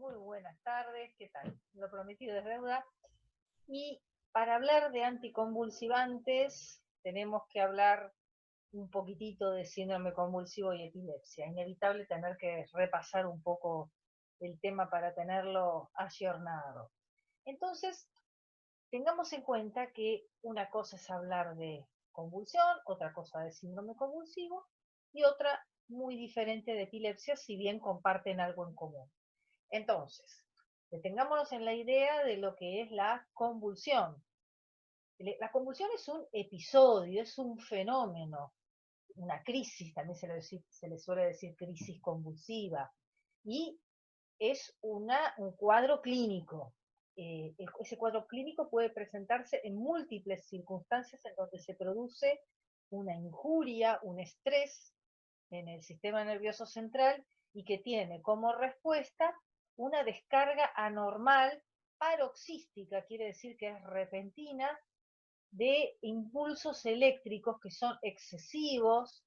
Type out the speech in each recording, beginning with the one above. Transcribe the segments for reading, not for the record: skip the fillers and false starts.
Muy buenas tardes, ¿qué tal? Lo prometido es deuda. Y para hablar de anticonvulsivantes, tenemos que hablar un poquitito de síndrome convulsivo y epilepsia. Inevitable tener que repasar un poco el tema para tenerlo ayornado. Entonces, tengamos en cuenta que una cosa es hablar de convulsión, otra cosa de síndrome convulsivo y otra muy diferente de epilepsia, si bien comparten algo en común. Entonces, detengámonos en la idea de lo que es la convulsión. La convulsión es un episodio, es un fenómeno, una crisis, también se le suele decir crisis convulsiva, y es un cuadro clínico. Ese cuadro clínico puede presentarse en múltiples circunstancias en donde se produce una injuria, un estrés en el sistema nervioso central y que tiene como respuesta una descarga anormal paroxística, quiere decir que es repentina, de impulsos eléctricos que son excesivos,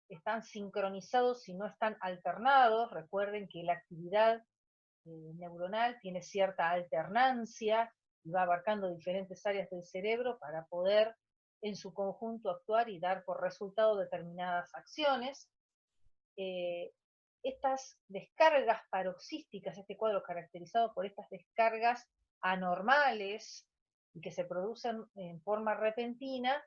están sincronizados y no están alternados. Recuerden que la actividad neuronal tiene cierta alternancia y va abarcando diferentes áreas del cerebro para poder en su conjunto actuar y dar por resultado determinadas acciones. Estas descargas paroxísticas, este cuadro caracterizado por estas descargas anormales y que se producen en forma repentina,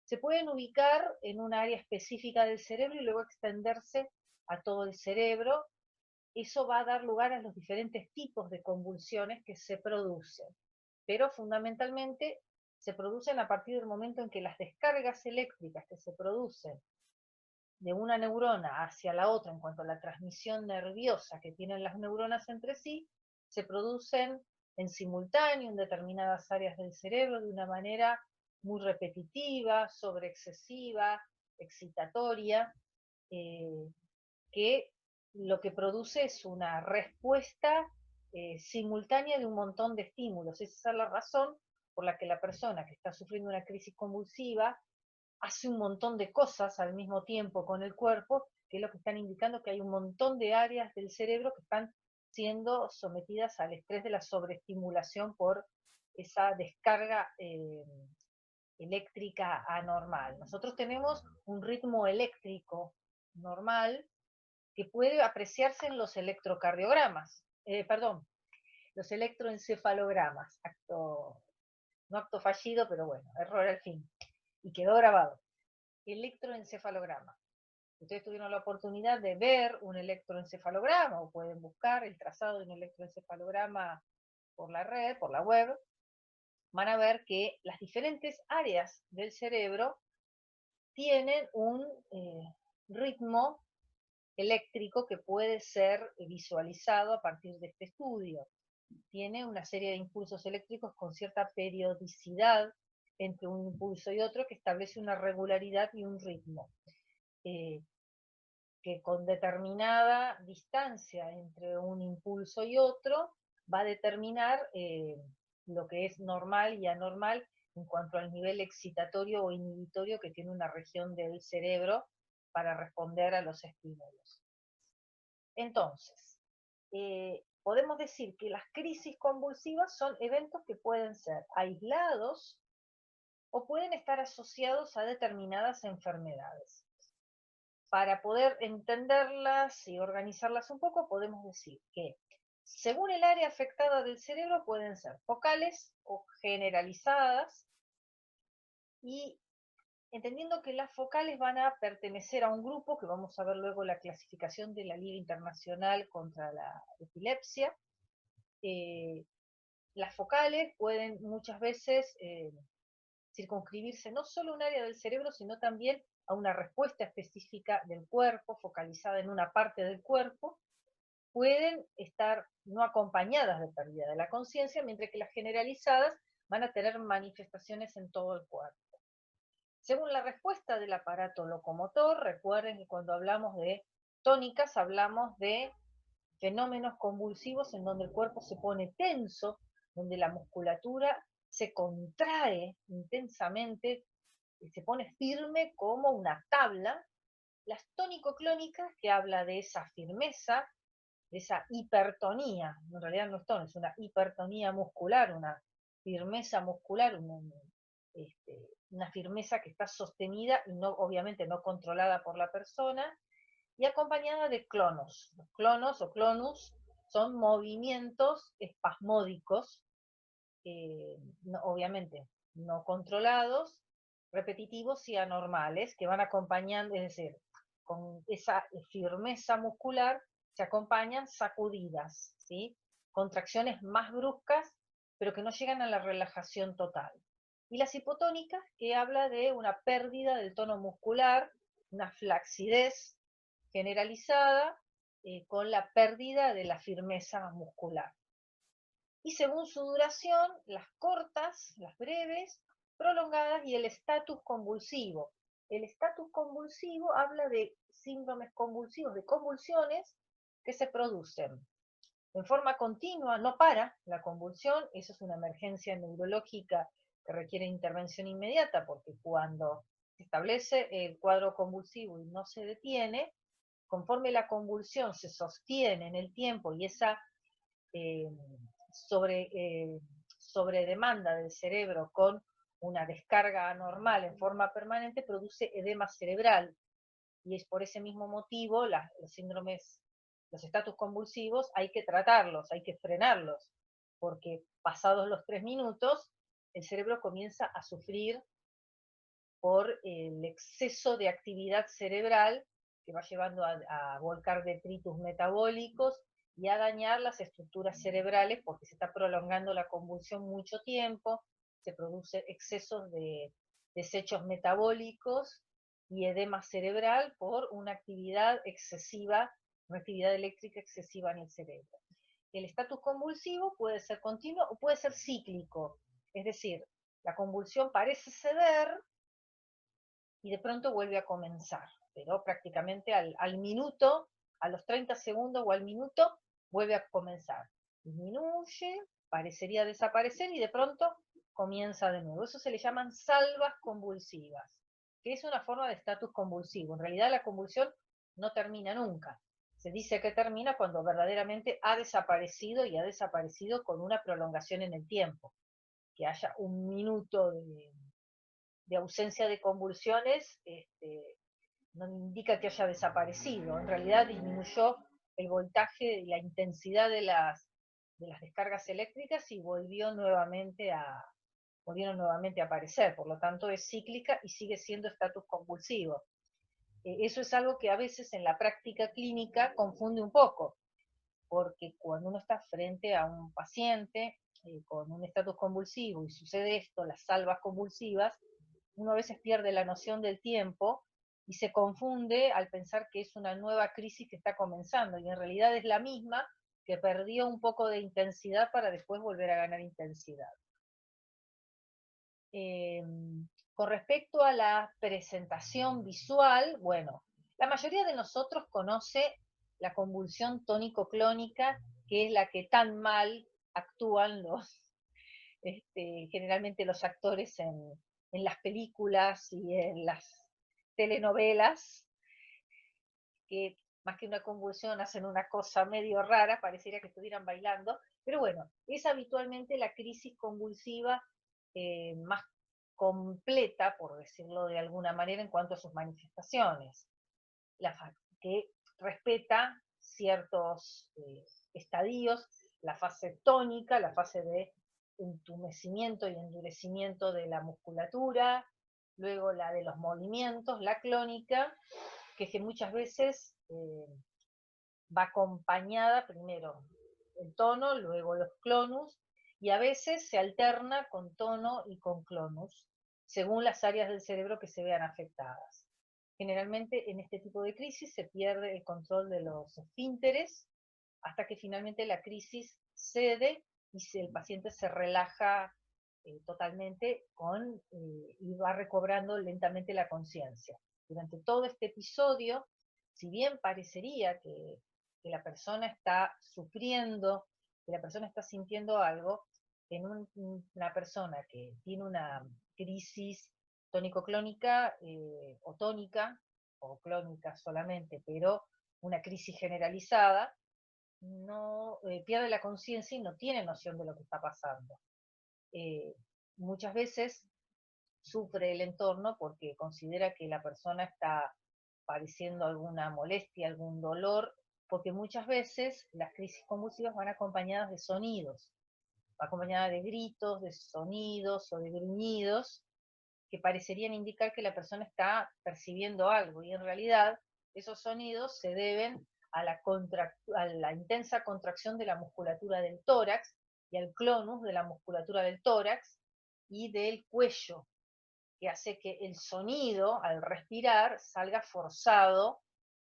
se pueden ubicar en un área específica del cerebro y luego extenderse a todo el cerebro. Eso va a dar lugar a los diferentes tipos de convulsiones que se producen, pero fundamentalmente se producen a partir del momento en que las descargas eléctricas que se producen de una neurona hacia la otra en cuanto a la transmisión nerviosa que tienen las neuronas entre sí, se producen en simultáneo en determinadas áreas del cerebro de una manera muy repetitiva, sobreexcesiva, excitatoria, que lo que produce es una respuesta simultánea de un montón de estímulos. Esa es la razón por la que la persona que está sufriendo una crisis convulsiva hace un montón de cosas al mismo tiempo con el cuerpo, que es lo que están indicando que hay un montón de áreas del cerebro que están siendo sometidas al estrés de la sobreestimulación por esa descarga eléctrica anormal. Nosotros tenemos un ritmo eléctrico normal que puede apreciarse en los electrocardiogramas, perdón, los electroencefalogramas, no acto fallido, pero bueno, error al fin, y quedó grabado. Electroencefalograma. Ustedes tuvieron la oportunidad de ver un electroencefalograma o pueden buscar el trazado de un electroencefalograma por la red, por la web, van a ver que las diferentes áreas del cerebro tienen un ritmo eléctrico que puede ser visualizado a partir de este estudio. Tiene una serie de impulsos eléctricos con cierta periodicidad entre un impulso y otro que establece una regularidad y un ritmo. Que con determinada distancia entre un impulso y otro va a determinar lo que es normal y anormal en cuanto al nivel excitatorio o inhibitorio que tiene una región del cerebro para responder a los estímulos. Entonces, podemos decir que las crisis convulsivas son eventos que pueden ser aislados o pueden estar asociados a determinadas enfermedades. Para poder entenderlas y organizarlas un poco, podemos decir que según el área afectada del cerebro pueden ser focales o generalizadas, y entendiendo que las focales van a pertenecer a un grupo, que vamos a ver luego la clasificación de la Liga Internacional contra la Epilepsia. Las focales pueden muchas veces circunscribirse no solo a un área del cerebro, sino también a una respuesta específica del cuerpo, focalizada en una parte del cuerpo. Pueden estar no acompañadas de pérdida de la conciencia, mientras que las generalizadas van a tener manifestaciones en todo el cuerpo. Según la respuesta del aparato locomotor, recuerden que cuando hablamos de tónicas hablamos de fenómenos convulsivos en donde el cuerpo se pone tenso, donde la musculatura se contrae intensamente y se pone firme como una tabla. Las tónico-clónicas, que habla de esa firmeza, esa hipertonía, en realidad no es tono, es una hipertonía muscular, una firmeza muscular, una firmeza que está sostenida y no, obviamente no controlada por la persona, y acompañada de clonos. Los clonos o clonus son movimientos espasmódicos, obviamente no controlados, repetitivos y anormales, que van acompañando, es decir, con esa firmeza muscular se acompañan sacudidas, ¿sí? Contracciones más bruscas, pero que no llegan a la relajación total. Y las hipotónicas, que habla de una pérdida del tono muscular, una flacidez generalizada, con la pérdida de la firmeza muscular. Y según su duración, las cortas, las breves, prolongadas y el estatus convulsivo. El estatus convulsivo habla de síndromes convulsivos, de convulsiones que se producen en forma continua, no para la convulsión, eso es una emergencia neurológica que requiere intervención inmediata, porque cuando se establece el cuadro convulsivo y no se detiene, conforme la convulsión se sostiene en el tiempo y esa eh, sobre, sobre demanda del cerebro con una descarga anormal en forma permanente, produce edema cerebral. Y es por ese mismo motivo los síndromes, los estatus convulsivos, hay que tratarlos, hay que frenarlos, porque pasados los 3 minutos, el cerebro comienza a sufrir por el exceso de actividad cerebral que va llevando a volcar detritus metabólicos y a dañar las estructuras cerebrales porque se está prolongando la convulsión mucho tiempo, se produce excesos de desechos metabólicos y edema cerebral por una actividad excesiva, una actividad eléctrica excesiva en el cerebro. El estatus convulsivo puede ser continuo o puede ser cíclico, es decir, la convulsión parece ceder y de pronto vuelve a comenzar, pero prácticamente al minuto, a los 30 segundos o al minuto, vuelve a comenzar. Disminuye, parecería desaparecer y de pronto comienza de nuevo. Eso se le llaman salvas convulsivas, que es una forma de estatus convulsivo. En realidad la convulsión no termina nunca. Se dice que termina cuando verdaderamente ha desaparecido y ha desaparecido con una prolongación en el tiempo, que haya un minuto de ausencia de convulsiones, no indica que haya desaparecido. En realidad disminuyó el voltaje y la intensidad de las descargas eléctricas y volvieron nuevamente a aparecer. Por lo tanto, es cíclica y sigue siendo estatus convulsivo. Eso es algo que a veces en la práctica clínica confunde un poco, porque cuando uno está frente a un paciente con un estatus convulsivo y sucede esto, las salvas convulsivas, uno a veces pierde la noción del tiempo y se confunde al pensar que es una nueva crisis que está comenzando, y en realidad es la misma que perdió un poco de intensidad para después volver a ganar intensidad. Eh, con respecto a la presentación visual, bueno, la mayoría de nosotros conoce la convulsión tónico-clónica, que es la que tan mal actúan generalmente los actores en las películas y en las telenovelas, que más que una convulsión hacen una cosa medio rara, pareciera que estuvieran bailando, pero bueno, es habitualmente la crisis convulsiva más completa, por decirlo de alguna manera, en cuanto a sus manifestaciones, que respeta ciertos estadios, la fase tónica, la fase de entumecimiento y endurecimiento de la musculatura, luego la de los movimientos, la clónica, que muchas veces va acompañada primero el tono, luego los clonus, y a veces se alterna con tono y con clonus, según las áreas del cerebro que se vean afectadas. Generalmente en este tipo de crisis se pierde el control de los esfínteres hasta que finalmente la crisis cede y el paciente se relaja totalmente y va recobrando lentamente la conciencia. Durante todo este episodio, si bien parecería que la persona está sufriendo, que la persona está sintiendo algo, en una persona que tiene una crisis tónico-clónica o tónica, o clónica solamente, pero una crisis generalizada, no pierde la conciencia y no tiene noción de lo que está pasando. Eh, Muchas veces sufre el entorno porque considera que la persona está padeciendo alguna molestia, algún dolor, porque muchas veces las crisis convulsivas van acompañadas de sonidos, va acompañada de gritos, de sonidos o de gruñidos que parecerían indicar que la persona está percibiendo algo y en realidad esos sonidos se deben a la intensa contracción de la musculatura del tórax y al clonus de la musculatura del tórax y del cuello, que hace que el sonido al respirar salga forzado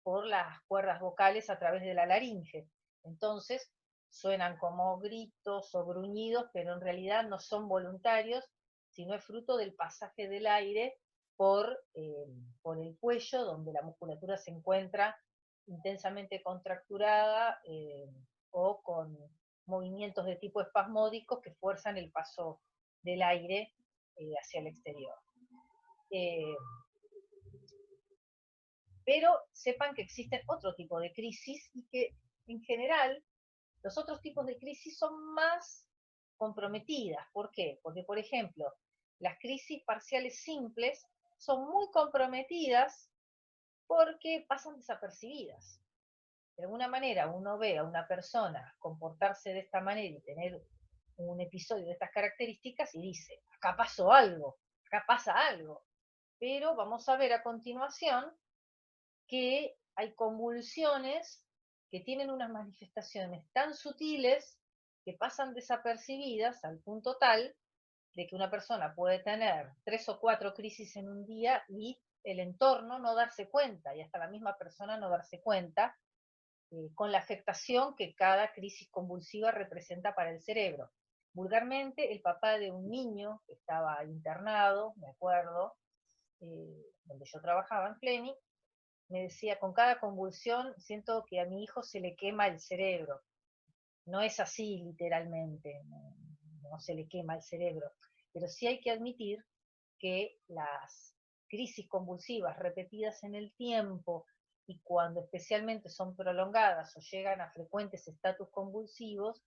por las cuerdas vocales a través de la laringe. Entonces suenan como gritos o gruñidos, pero en realidad no son voluntarios, sino es fruto del pasaje del aire por el cuello, donde la musculatura se encuentra intensamente contracturada o con movimientos de tipo espasmódicos que fuerzan el paso del aire hacia el exterior. Eh, pero sepan que existen otro tipo de crisis y que en general los otros tipos de crisis son más comprometidas. ¿Por qué? Porque, por ejemplo, las crisis parciales simples son muy comprometidas porque pasan desapercibidas. De alguna manera uno ve a una persona comportarse de esta manera y tener un episodio de estas características y dice, acá pasó algo, acá pasa algo. Pero vamos a ver a continuación que hay convulsiones que tienen unas manifestaciones tan sutiles que pasan desapercibidas al punto tal de que una persona puede tener 3 o 4 crisis en un día y el entorno no darse cuenta y hasta la misma persona no darse cuenta con la afectación que cada crisis convulsiva representa para el cerebro. Vulgarmente, el papá de un niño que estaba internado, me acuerdo, donde yo trabajaba en Pleni, me decía, con cada convulsión siento que a mi hijo se le quema el cerebro. No es así literalmente, no, no se le quema el cerebro, pero sí hay que admitir que las crisis convulsivas repetidas en el tiempo y cuando especialmente son prolongadas o llegan a frecuentes estatus convulsivos,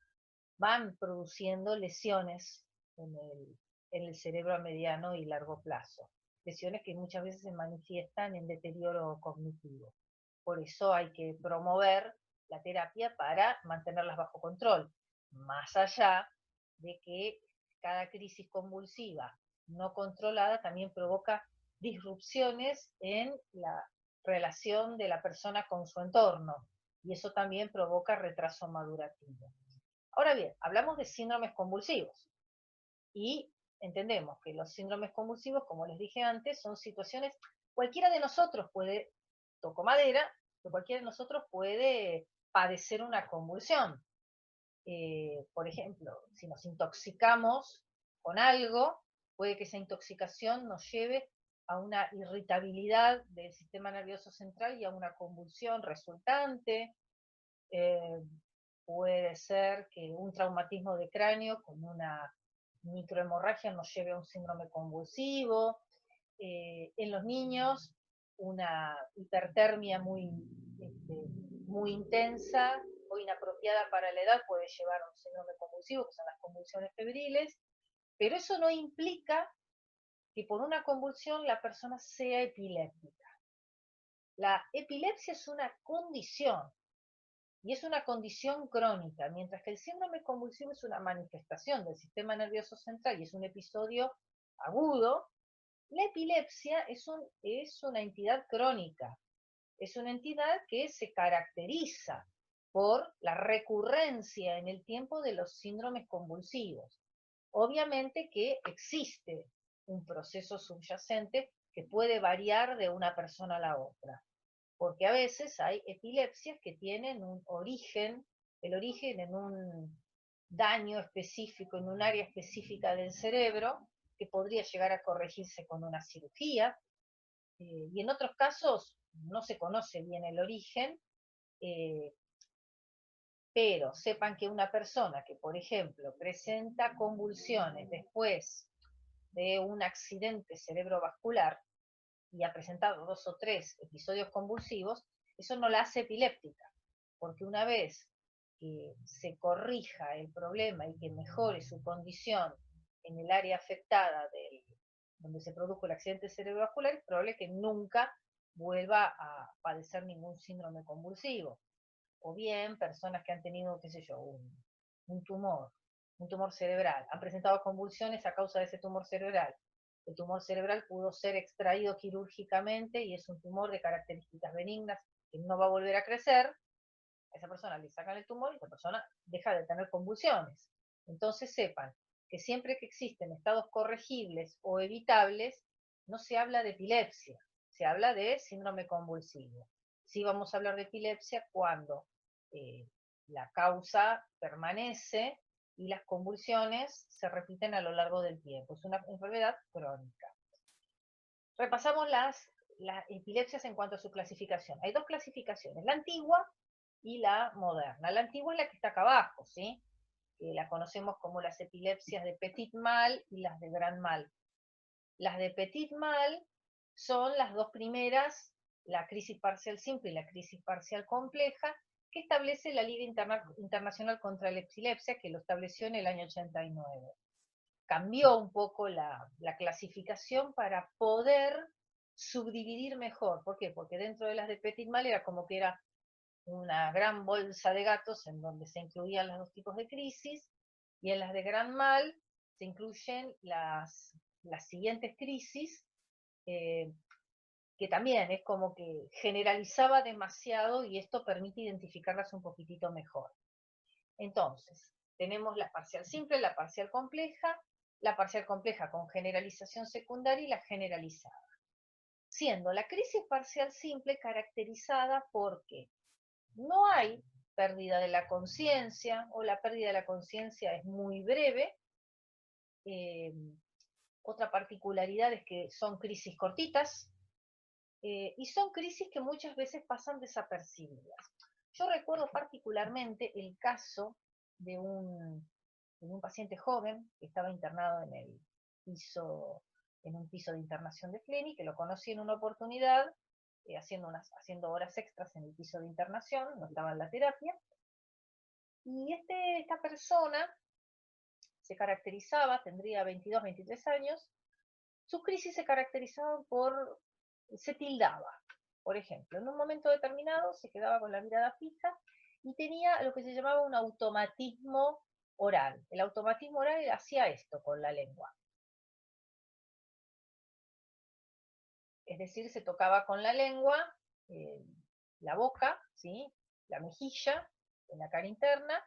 van produciendo lesiones en el cerebro a mediano y largo plazo. Lesiones que muchas veces se manifiestan en deterioro cognitivo. Por eso hay que promover la terapia para mantenerlas bajo control, más allá de que cada crisis convulsiva no controlada también provoca disrupciones en la relación de la persona con su entorno y eso también provoca retraso madurativo. Ahora bien, hablamos de síndromes convulsivos y entendemos que los síndromes convulsivos, como les dije antes, son situaciones, cualquiera de nosotros puede, toco madera, pero cualquiera de nosotros puede padecer una convulsión. Por ejemplo, si nos intoxicamos con algo, puede que esa intoxicación nos lleve a una irritabilidad del sistema nervioso central y a una convulsión resultante. Eh, Puede ser que un traumatismo de cráneo con una microhemorragia nos lleve a un síndrome convulsivo. En los niños, una hipertermia muy intensa o inapropiada para la edad puede llevar a un síndrome convulsivo, que son las convulsiones febriles, pero eso no implica que por una convulsión la persona sea epiléptica. La epilepsia es una condición, y es una condición crónica, mientras que el síndrome convulsivo es una manifestación del sistema nervioso central y es un episodio agudo. La epilepsia es una entidad crónica, es una entidad que se caracteriza por la recurrencia en el tiempo de los síndromes convulsivos. Obviamente que existe un proceso subyacente que puede variar de una persona a la otra, porque a veces hay epilepsias que tienen un origen, el origen en un daño específico, en un área específica del cerebro, que podría llegar a corregirse con una cirugía, y en otros casos no se conoce bien el origen, eh, pero sepan que una persona que, por ejemplo, presenta convulsiones después de un accidente cerebrovascular y ha presentado 2 o 3 episodios convulsivos, eso no la hace epiléptica, porque una vez que se corrija el problema y que mejore su condición en el área afectada donde se produjo el accidente cerebrovascular, es probable que nunca vuelva a padecer ningún síndrome convulsivo. O bien personas que han tenido, qué sé yo, un tumor cerebral, han presentado convulsiones a causa de ese tumor cerebral. El tumor cerebral pudo ser extraído quirúrgicamente y es un tumor de características benignas que no va a volver a crecer. A esa persona le sacan el tumor y esa persona deja de tener convulsiones. Entonces sepan que siempre que existen estados corregibles o evitables, no se habla de epilepsia, se habla de síndrome convulsivo. Sí vamos a hablar de epilepsia cuando la causa permanece y las convulsiones se repiten a lo largo del tiempo. Es una enfermedad crónica. Repasamos las epilepsias en cuanto a su clasificación. Hay dos clasificaciones, la antigua y la moderna. La antigua es la que está acá abajo, ¿sí? Que la conocemos como las epilepsias de petit mal y las de grand mal. Las de petit mal son las dos primeras, la crisis parcial simple y la crisis parcial compleja, que establece la Liga Internacional contra la Epilepsia, que lo estableció en el año 89. Cambió un poco la clasificación para poder subdividir mejor. ¿Por qué? Porque dentro de las de petit mal era como que era una gran bolsa de gatos en donde se incluían los dos tipos de crisis, y en las de gran mal se incluyen las siguientes crisis, que también es como que generalizaba demasiado y esto permite identificarlas un poquitito mejor. Entonces, tenemos la parcial simple, la parcial compleja con generalización secundaria y la generalizada. Siendo la crisis parcial simple caracterizada porque no hay pérdida de la conciencia o la pérdida de la conciencia es muy breve. Otra particularidad es que son crisis cortitas y son crisis que muchas veces pasan desapercibidas. Yo recuerdo particularmente el caso de un paciente joven que estaba internado en un piso de internación de Fleni, que lo conocí en una oportunidad, haciendo horas extras en el piso de internación, no estaba en la terapia, y esta persona se caracterizaba, tendría 22, 23 años, sus crisis se caracterizaban se tildaba, por ejemplo, en un momento determinado se quedaba con la mirada fija y tenía lo que se llamaba un automatismo oral. El automatismo oral hacía esto con la lengua. Es decir, se tocaba con la lengua la boca, ¿sí? La mejilla, en la cara interna,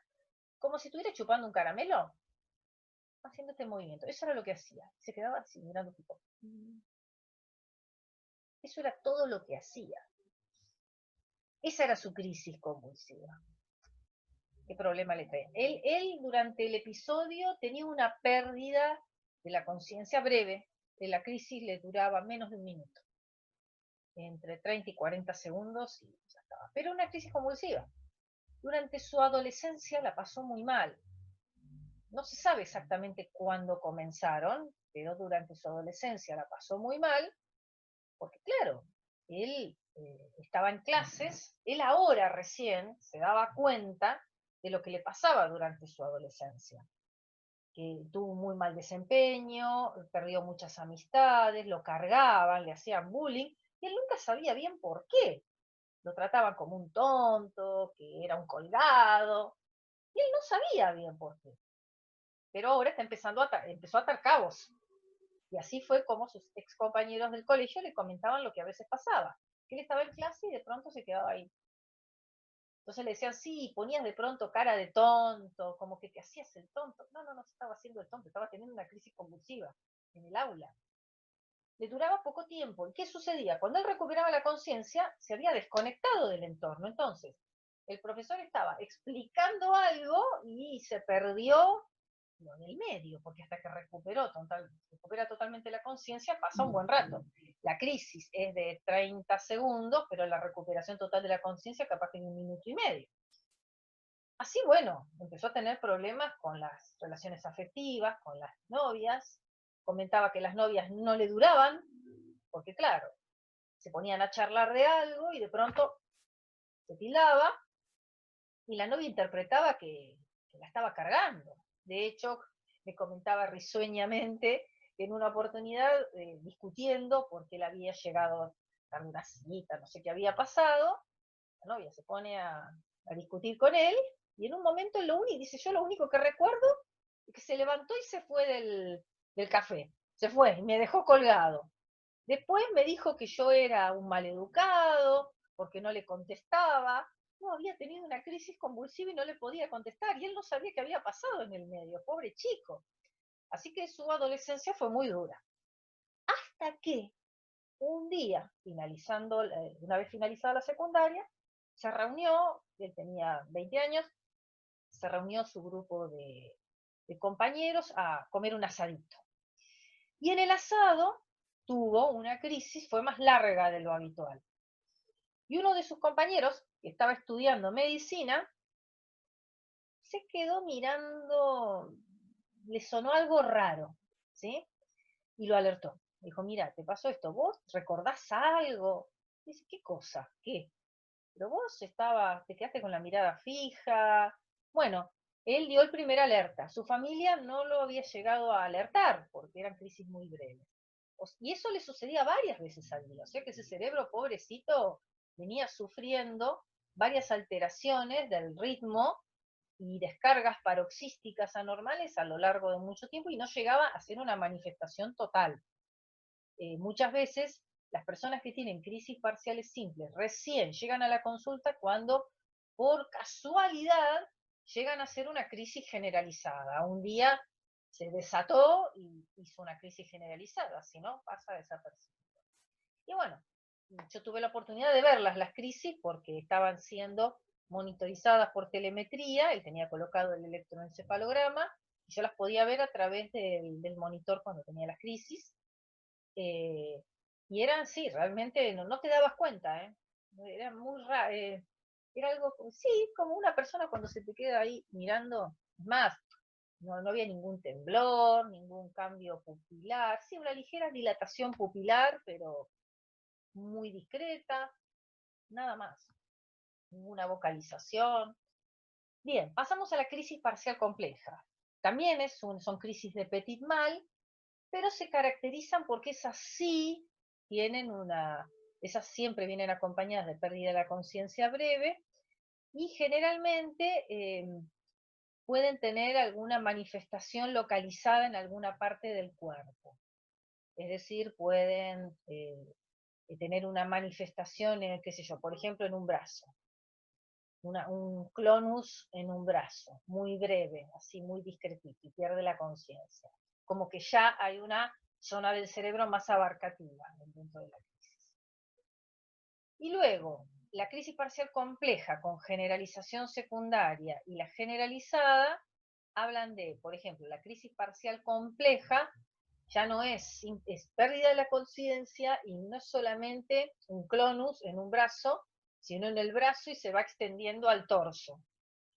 como si estuviera chupando un caramelo, haciendo este movimiento. Eso era lo que hacía. Se quedaba así, mirando tipo. Eso era todo lo que hacía. Esa era su crisis convulsiva. ¿Qué problema le traía? Él durante el episodio tenía una pérdida de la conciencia breve. De la crisis le duraba menos de un minuto. Entre 30 y 40 segundos y ya estaba. Pero una crisis convulsiva. Durante su adolescencia la pasó muy mal. No se sabe exactamente cuándo comenzaron, pero durante su adolescencia la pasó muy mal, porque claro, él estaba en clases, él ahora recién se daba cuenta de lo que le pasaba durante su adolescencia, que tuvo un muy mal desempeño, perdió muchas amistades, lo cargaban, le hacían bullying, y él nunca sabía bien por qué. Lo trataban como un tonto, que era un colgado, y él no sabía bien por qué. Pero ahora empezó a atar cabos. Y así fue como sus ex compañeros del colegio le comentaban lo que a veces pasaba, que él estaba en clase y de pronto se quedaba ahí. Entonces le decían, sí, ponías de pronto cara de tonto, como que te hacías el tonto. No, no, no se estaba haciendo el tonto, estaba teniendo una crisis convulsiva en el aula. Le duraba poco tiempo. ¿Y qué sucedía? Cuando él recuperaba la conciencia, se había desconectado del entorno. Entonces, el profesor estaba explicando algo y se perdió en el medio, porque hasta que recupera totalmente la conciencia pasa un buen rato. La crisis es de 30 segundos, pero la recuperación total de la conciencia capaz que en un minuto y medio. Así, bueno, empezó a tener problemas con las relaciones afectivas, con las novias, comentaba que las novias no le duraban, porque claro, se ponían a charlar de algo y de pronto se tildaba, y la novia interpretaba que la estaba cargando. De hecho, me comentaba risueñamente que en una oportunidad, discutiendo porque él había llegado a una cita, no sé qué había pasado, la novia se pone a discutir con él, y en un momento dice, yo lo único que recuerdo es que se levantó y se fue del café, se fue y me dejó colgado. Después me dijo que yo era un maleducado, porque no le contestaba. No, había tenido una crisis convulsiva y no le podía contestar, y él no sabía qué había pasado en el medio, pobre chico. Así que su adolescencia fue muy dura. Hasta que un día, una vez finalizada la secundaria, se reunió, él tenía 20 años, se reunió su grupo de compañeros a comer un asadito. Y en el asado tuvo una crisis, fue más larga de lo habitual. Y uno de sus compañeros, que estaba estudiando medicina, se quedó mirando, le sonó algo raro, ¿sí? Y lo alertó. Dijo, mira, te pasó esto, ¿vos recordás algo? Dice, ¿qué cosa? ¿Qué? Pero vos te quedaste con la mirada fija. Bueno, él dio el primer alerta. Su familia no lo había llegado a alertar, porque eran crisis muy breves. Y eso le sucedía varias veces al día. O sea que ese cerebro, pobrecito, venía sufriendo varias alteraciones del ritmo y descargas paroxísticas anormales a lo largo de mucho tiempo, y no llegaba a ser una manifestación total. Muchas veces las personas que tienen crisis parciales simples recién llegan a la consulta cuando por casualidad llegan a ser una crisis generalizada. Un día se desató y hizo una crisis generalizada, si no, pasa desapercibido. Y bueno, yo tuve la oportunidad de verlas, las crisis, porque estaban siendo monitorizadas por telemetría, él tenía colocado el electroencefalograma, y yo las podía ver a través del monitor cuando tenía las crisis. eh, y eran, sí, realmente no te dabas cuenta, ¿eh? Era muy raro, era algo, sí, como una persona cuando se te queda ahí mirando, más, no había ningún temblor, ningún cambio pupilar, sí, una ligera dilatación pupilar, pero muy discreta, nada más, ninguna vocalización. Bien, pasamos a la crisis parcial compleja. También son crisis de petit mal, pero se caracterizan porque esas sí tienen esas siempre vienen acompañadas de pérdida de la conciencia breve, y generalmente pueden tener alguna manifestación localizada en alguna parte del cuerpo. Es decir, pueden tener una manifestación, qué sé yo, por ejemplo, en un brazo, un clonus en un brazo, muy breve, así muy discretito, y pierde la conciencia. Como que ya hay una zona del cerebro más abarcativa dentro de la crisis. Y luego, la crisis parcial compleja con generalización secundaria y la generalizada hablan de, por ejemplo, la crisis parcial compleja ya no es pérdida de la conciencia, y no es solamente un clonus en un brazo, sino en el brazo, y se va extendiendo al torso.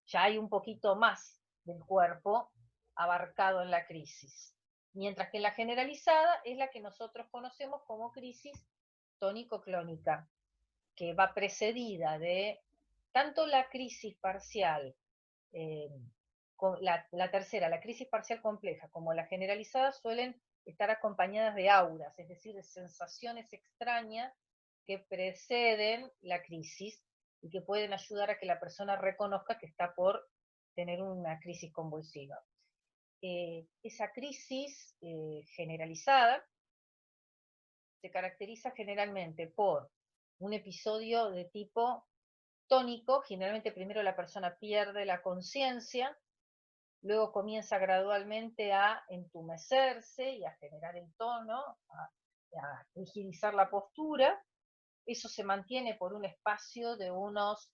Ya hay un poquito más del cuerpo abarcado en la crisis. Mientras que la generalizada es la que nosotros conocemos como crisis tónico-clónica, que va precedida de tanto la crisis parcial, eh, la tercera, la crisis parcial compleja, como la generalizada, suelen estar acompañadas de auras, es decir, de sensaciones extrañas que preceden la crisis y que pueden ayudar a que la persona reconozca que está por tener una crisis convulsiva. Esa crisis generalizada se caracteriza generalmente por un episodio de tipo tónico. Generalmente primero la persona pierde la conciencia, luego comienza gradualmente a entumecerse y a generar el tono, a rigidizar la postura. Eso se mantiene por un espacio de unos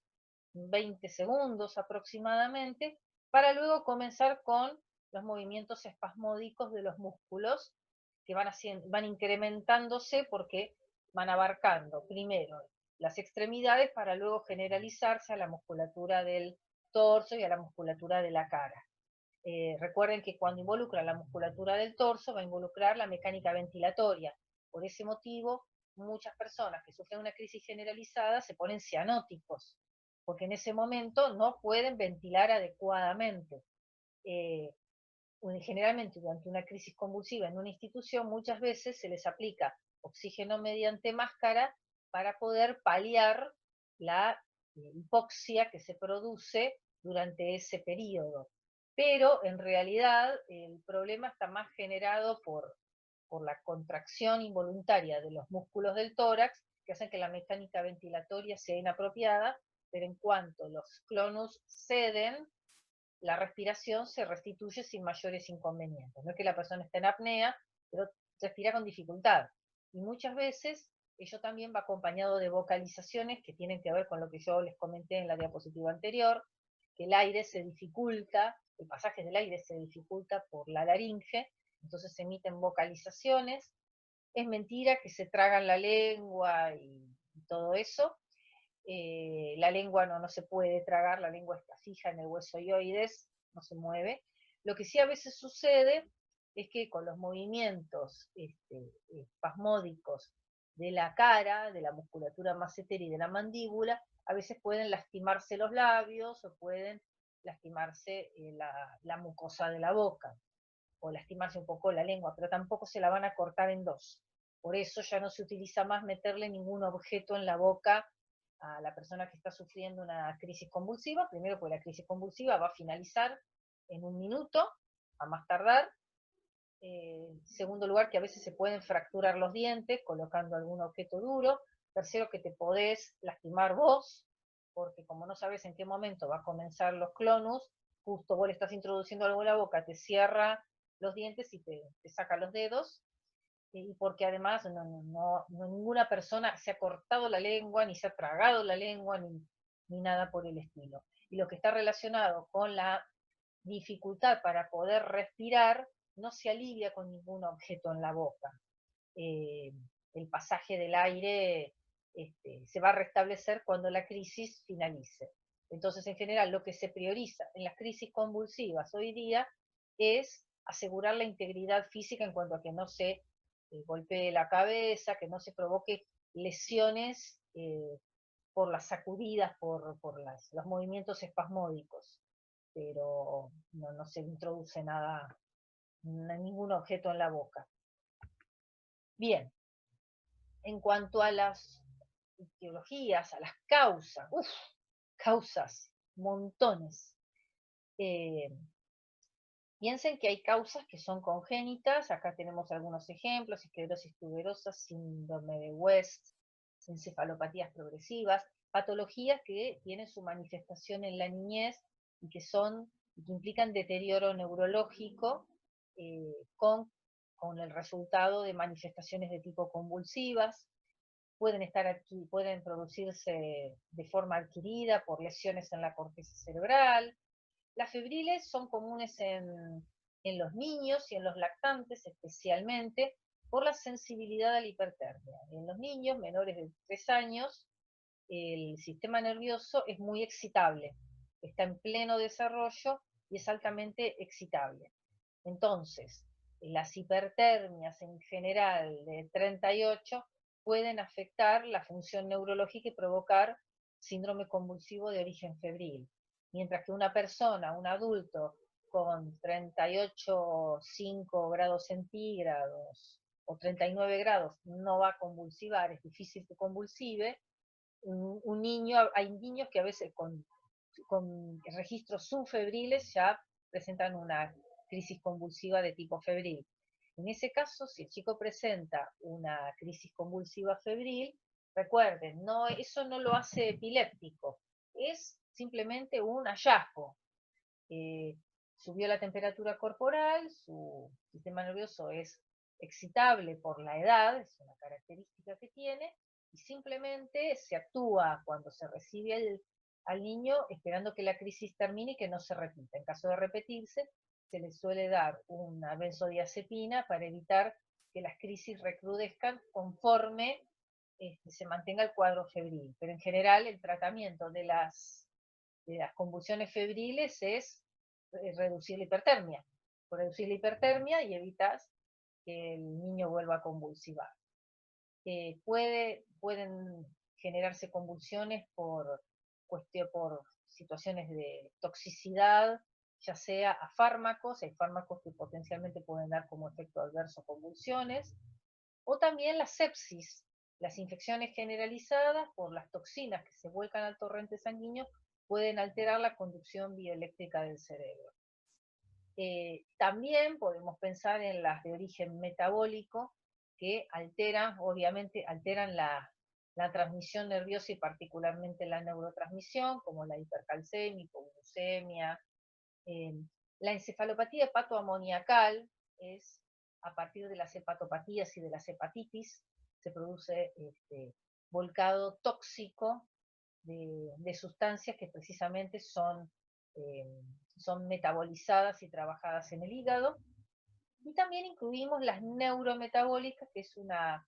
20 segundos aproximadamente, para luego comenzar con los movimientos espasmódicos de los músculos, que van incrementándose porque van abarcando primero las extremidades para luego generalizarse a la musculatura del torso y a la musculatura de la cara. Recuerden que cuando involucra la musculatura del torso va a involucrar la mecánica ventilatoria. Por ese motivo, muchas personas que sufren una crisis generalizada se ponen cianóticos, porque en ese momento no pueden ventilar adecuadamente. Generalmente durante una crisis convulsiva en una institución muchas veces se les aplica oxígeno mediante máscara para poder paliar la hipoxia que se produce durante ese periodo. Pero en realidad el problema está más generado por la contracción involuntaria de los músculos del tórax, que hacen que la mecánica ventilatoria sea inapropiada, pero en cuanto los clonus ceden, la respiración se restituye sin mayores inconvenientes. No es que la persona esté en apnea, pero respira con dificultad. Y muchas veces ello también va acompañado de vocalizaciones que tienen que ver con lo que yo les comenté en la diapositiva anterior, que el aire se dificulta, el pasaje del aire se dificulta por la laringe, entonces se emiten vocalizaciones. Es mentira que se tragan la lengua y todo eso. La lengua no se puede tragar, la lengua está fija en el hueso ioides, no se mueve. Lo que sí a veces sucede es que con los movimientos espasmódicos de la cara, de la musculatura massetera y de la mandíbula, a veces pueden lastimarse los labios o pueden lastimarse la mucosa de la boca o lastimarse un poco la lengua, pero tampoco se la van a cortar en dos. Por eso ya no se utiliza más meterle ningún objeto en la boca a la persona que está sufriendo una crisis convulsiva, primero porque la crisis convulsiva va a finalizar en un minuto, a más tardar. Segundo lugar, que a veces se pueden fracturar los dientes colocando algún objeto duro. Tercero, que te podés lastimar vos, porque como no sabes en qué momento va a comenzar los clonus, justo vos le estás introduciendo algo en la boca, te cierra los dientes y te saca los dedos, y porque además ninguna persona se ha cortado la lengua, ni se ha tragado la lengua, ni nada por el estilo. Y lo que está relacionado con la dificultad para poder respirar no se alivia con ningún objeto en la boca. El pasaje del aire se va a restablecer cuando la crisis finalice. Entonces, en general, lo que se prioriza en las crisis convulsivas hoy día es asegurar la integridad física en cuanto a que no se golpee la cabeza, que no se provoque lesiones por las sacudidas, los movimientos espasmódicos, pero no se introduce nada, ningún objeto en la boca. Bien, en cuanto a las etiologías, a las causas, causas, montones. Piensen que hay causas que son congénitas, acá tenemos algunos ejemplos: esclerosis tuberosa, síndrome de West, encefalopatías progresivas, patologías que tienen su manifestación en la niñez y que implican deterioro neurológico con el resultado de manifestaciones de tipo convulsivas. Pueden producirse de forma adquirida por lesiones en la corteza cerebral. Las febriles son comunes en los niños y en los lactantes especialmente por la sensibilidad a la hipertermia. En los niños menores de 3 años el sistema nervioso es muy excitable, está en pleno desarrollo y es altamente excitable. Entonces, las hipertermias en general de 38 pueden afectar la función neurológica y provocar síndrome convulsivo de origen febril. Mientras que una persona, un adulto, con 38,5 grados centígrados o 39 grados no va a convulsivar, es difícil que convulsive. Un niño, hay niños que a veces con registros subfebriles ya presentan una crisis convulsiva de tipo febril. En ese caso, si el chico presenta una crisis convulsiva febril, recuerden, eso no lo hace epiléptico, es simplemente un hallazgo. Subió la temperatura corporal, su sistema nervioso es excitable por la edad, es una característica que tiene, y simplemente se actúa cuando se recibe al niño esperando que la crisis termine y que no se repita. En caso de repetirse, se le suele dar una benzodiazepina para evitar que las crisis recrudezcan conforme se mantenga el cuadro febril. Pero en general el tratamiento de las convulsiones febriles es reducir la hipertermia. Por reducir la hipertermia y evitas que el niño vuelva a convulsivar. Pueden generarse convulsiones por por situaciones de toxicidad, ya sea a fármacos, hay fármacos que potencialmente pueden dar como efecto adverso convulsiones, o también la sepsis, las infecciones generalizadas por las toxinas que se vuelcan al torrente sanguíneo pueden alterar la conducción bioeléctrica del cerebro. También podemos pensar en las de origen metabólico, que obviamente alteran la transmisión nerviosa y particularmente la neurotransmisión, como la hipercalcemia, hipoglucemia. La encefalopatía hepatoamoniacal es a partir de las hepatopatías y de las hepatitis, se produce volcado tóxico de sustancias que precisamente son metabolizadas y trabajadas en el hígado. Y también incluimos las neurometabólicas, que es una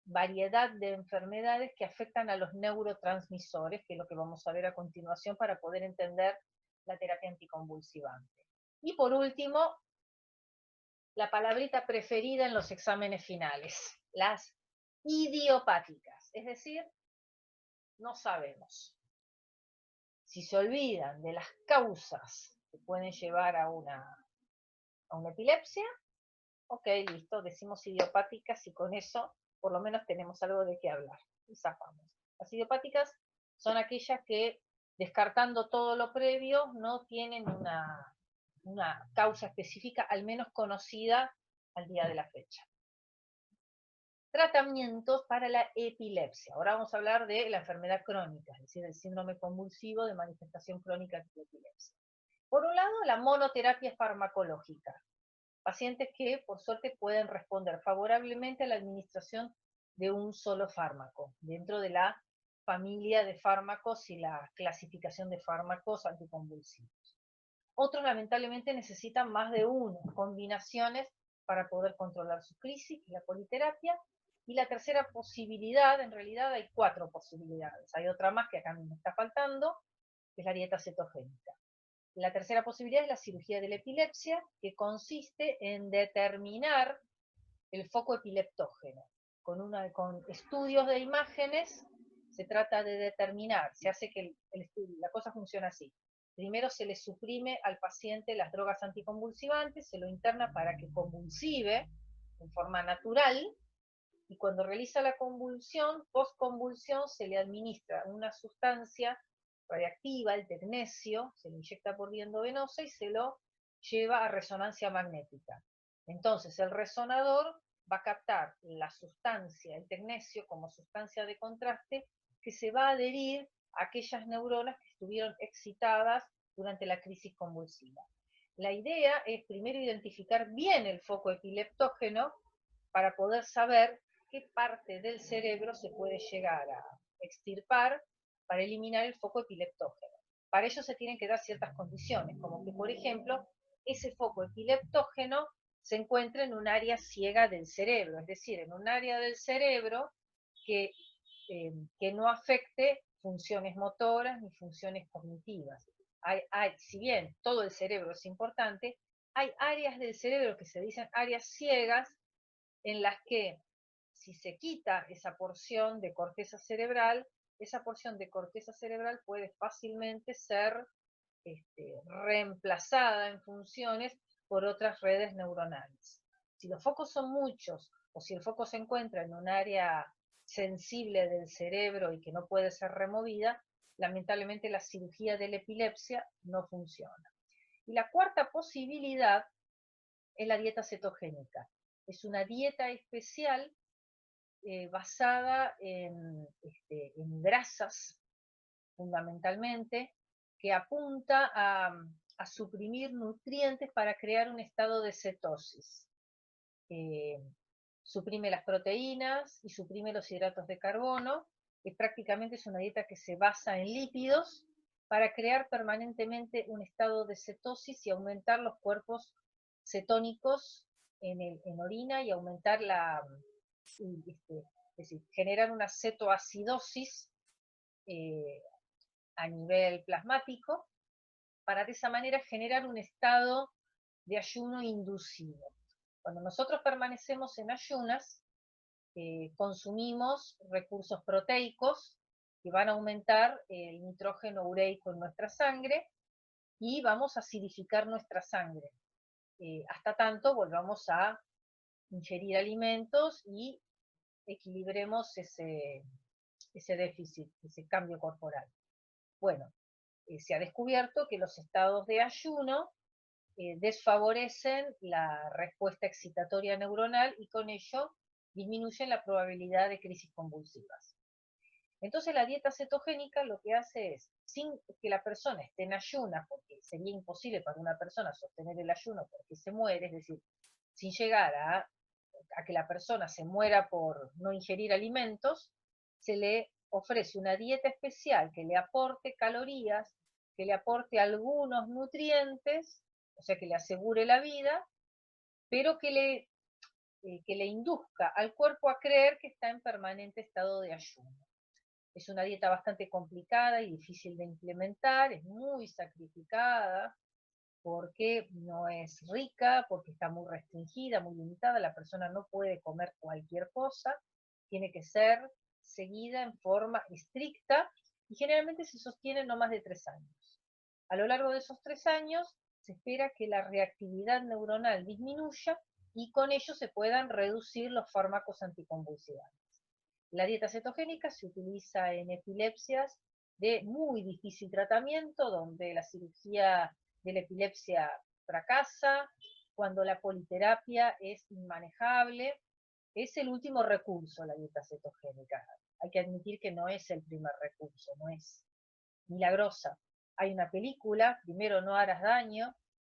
variedad de enfermedades que afectan a los neurotransmisores, que es lo que vamos a ver a continuación para poder entender la terapia anticonvulsivante. Y por último, la palabrita preferida en los exámenes finales, las idiopáticas, es decir, no sabemos. Si se olvidan de las causas que pueden llevar a una epilepsia, ok, listo, decimos idiopáticas y con eso por lo menos tenemos algo de qué hablar. Y zafamos. Las idiopáticas son aquellas que, descartando todo lo previo, no tienen una causa específica, al menos conocida al día de la fecha. Tratamientos para la epilepsia. Ahora vamos a hablar de la enfermedad crónica, es decir, el síndrome convulsivo de manifestación crónica de epilepsia. Por un lado, la monoterapia farmacológica. Pacientes que, por suerte, pueden responder favorablemente a la administración de un solo fármaco, dentro de la familia de fármacos y la clasificación de fármacos anticonvulsivos. Otros, lamentablemente, necesitan más de uno, combinaciones para poder controlar su crisis, la politerapia. Y la tercera posibilidad, en realidad hay 4 posibilidades, hay otra más que acá me está faltando, que es la dieta cetogénica. La tercera posibilidad es la cirugía de la epilepsia, que consiste en determinar el foco epileptógeno. Con estudios de imágenes se trata de determinar, se hace que el estudio, la cosa funciona así. Primero se le suprime al paciente las drogas anticonvulsivantes, se lo interna para que convulsive en forma natural, y cuando realiza la convulsión, postconvulsión, se le administra una sustancia radiactiva, el tecnesio, se le inyecta por vía endovenosa y se lo lleva a resonancia magnética. Entonces el resonador va a captar la sustancia, el tecnesio, como sustancia de contraste, que se va a adherir a aquellas neuronas que estuvieron excitadas durante la crisis convulsiva. La idea es primero identificar bien el foco epileptógeno para poder saber qué parte del cerebro se puede llegar a extirpar para eliminar el foco epileptógeno. Para ello se tienen que dar ciertas condiciones, como que, por ejemplo, ese foco epileptógeno se encuentra en un área ciega del cerebro, es decir, en un área del cerebro que no afecte funciones motoras ni funciones cognitivas. Si bien todo el cerebro es importante, hay áreas del cerebro que se dicen áreas ciegas, en las que si se quita esa porción de corteza cerebral, esa porción de corteza cerebral puede fácilmente ser reemplazada en funciones por otras redes neuronales. Si los focos son muchos, o si el foco se encuentra en un área sensible del cerebro y que no puede ser removida, lamentablemente la cirugía de la epilepsia no funciona. Y la cuarta posibilidad es la dieta cetogénica. Es una dieta especial basada en grasas, fundamentalmente, que apunta a suprimir nutrientes para crear un estado de cetosis. Suprime las proteínas y suprime los hidratos de carbono, que prácticamente es una dieta que se basa en lípidos para crear permanentemente un estado de cetosis y aumentar los cuerpos cetónicos en orina y aumentar es decir, generar una cetoacidosis a nivel plasmático, para de esa manera generar un estado de ayuno inducido. Cuando nosotros permanecemos en ayunas, consumimos recursos proteicos que van a aumentar el nitrógeno ureico en nuestra sangre y vamos a acidificar nuestra sangre. Hasta tanto volvamos a ingerir alimentos y equilibremos ese déficit, ese cambio corporal. Bueno, se ha descubierto que los estados de ayuno desfavorecen la respuesta excitatoria neuronal y con ello disminuyen la probabilidad de crisis convulsivas. Entonces la dieta cetogénica lo que hace es, sin que la persona esté en ayunas, porque sería imposible para una persona sostener el ayuno porque se muere, es decir, sin llegar a que la persona se muera por no ingerir alimentos, se le ofrece una dieta especial que le aporte calorías, que le aporte algunos nutrientes, o sea, que le asegure la vida, pero que le induzca al cuerpo a creer que está en permanente estado de ayuno. Es una dieta bastante complicada y difícil de implementar, es muy sacrificada, porque no es rica, porque está muy restringida, muy limitada, la persona no puede comer cualquier cosa, tiene que ser seguida en forma estricta y generalmente se sostiene no más de 3 años. A lo largo de esos 3 años se espera que la reactividad neuronal disminuya y con ello se puedan reducir los fármacos anticonvulsivantes. La dieta cetogénica se utiliza en epilepsias de muy difícil tratamiento, donde la cirugía de la epilepsia fracasa, cuando la politerapia es inmanejable. Es el último recurso la dieta cetogénica. Hay que admitir que no es el primer recurso, no es milagrosa. Hay una película, Primero no harás daño,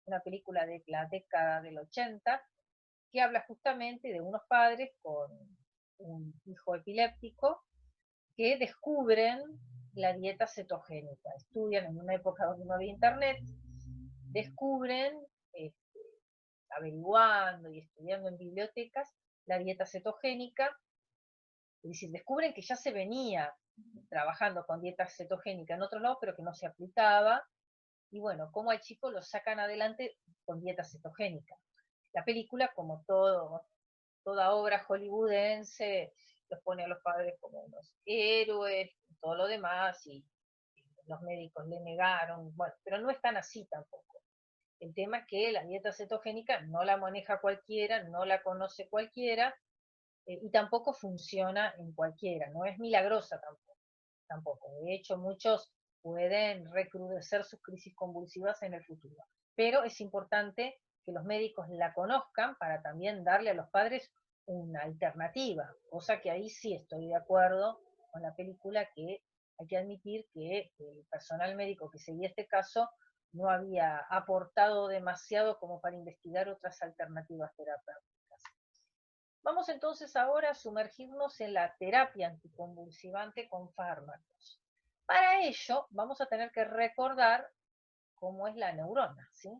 una película de la década del 80, que habla justamente de unos padres con un hijo epiléptico que descubren la dieta cetogénica. Estudian en una época donde no había internet, descubren, averiguando y estudiando en bibliotecas, la dieta cetogénica, es decir, descubren que ya se venía trabajando con dieta cetogénica en otros lados, pero que no se aplicaba, y bueno, cómo al chico lo sacan adelante con dieta cetogénica. La película, como toda obra hollywoodense, los pone a los padres como unos héroes, y todo lo demás, y los médicos le negaron, bueno, pero no es tan así tampoco. El tema es que la dieta cetogénica no la maneja cualquiera, no la conoce cualquiera, y tampoco funciona en cualquiera, no es milagrosa tampoco. De hecho, muchos pueden recrudecer sus crisis convulsivas en el futuro. Pero es importante que los médicos la conozcan para también darle a los padres una alternativa, cosa que ahí sí estoy de acuerdo con la película, que hay que admitir que el personal médico que seguía este caso no había aportado demasiado como para investigar otras alternativas terapéuticas. Vamos entonces ahora a sumergirnos en la terapia anticonvulsivante con fármacos. Para ello vamos a tener que recordar cómo es la neurona, ¿sí?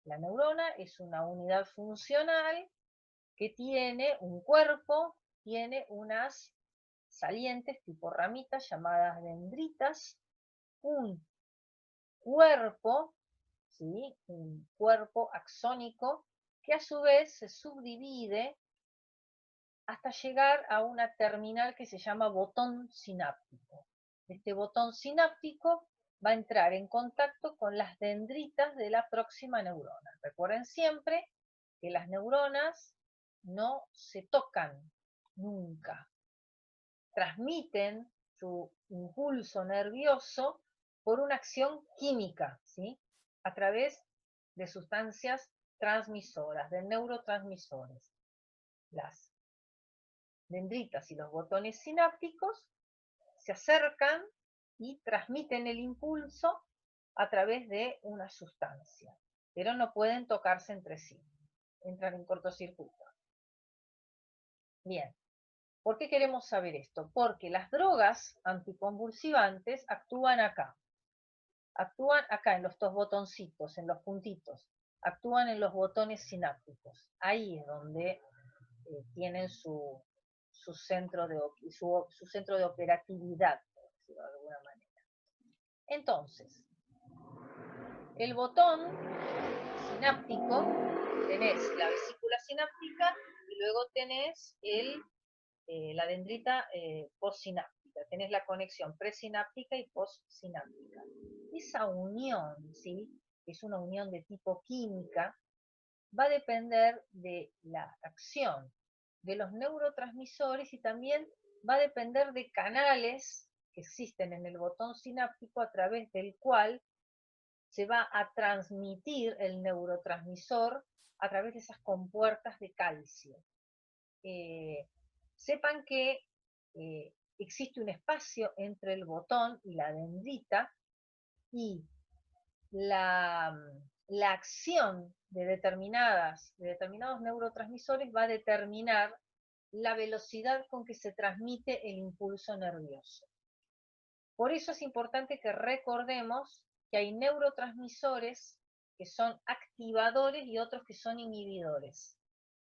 La neurona es una unidad funcional que tiene un cuerpo, tiene unas salientes tipo ramitas llamadas dendritas, un cuerpo, ¿sí? Un cuerpo axónico que a su vez se subdivide hasta llegar a una terminal que se llama botón sináptico. Este botón sináptico va a entrar en contacto con las dendritas de la próxima neurona. Recuerden siempre que las neuronas no se tocan nunca. Transmiten su impulso nervioso por una acción química, ¿sí? A través de sustancias transmisoras, de neurotransmisores. Las dendritas y los botones sinápticos se acercan y transmiten el impulso a través de una sustancia, pero no pueden tocarse entre sí, entran en cortocircuito. Bien, ¿por qué queremos saber esto? Porque las drogas anticonvulsivantes actúan acá en los dos botoncitos, en los puntitos, actúan en los botones sinápticos, ahí es donde tienen su centro de operatividad, por decirlo de alguna manera. Entonces, el botón sináptico, tenés la vesícula sináptica y luego tenés la dendrita postsináptica. sináptica. Tenés la conexión presináptica y postsináptica. Esa unión, ¿sí?, que es una unión de tipo química, va a depender de la acción de los neurotransmisores y también va a depender de canales que existen en el botón sináptico a través del cual se va a transmitir el neurotransmisor a través de esas compuertas de calcio. Sepan que existe un espacio entre el botón y la dendrita y la acción de determinados neurotransmisores va a determinar la velocidad con que se transmite el impulso nervioso. Por eso es importante que recordemos que hay neurotransmisores que son activadores y otros que son inhibidores.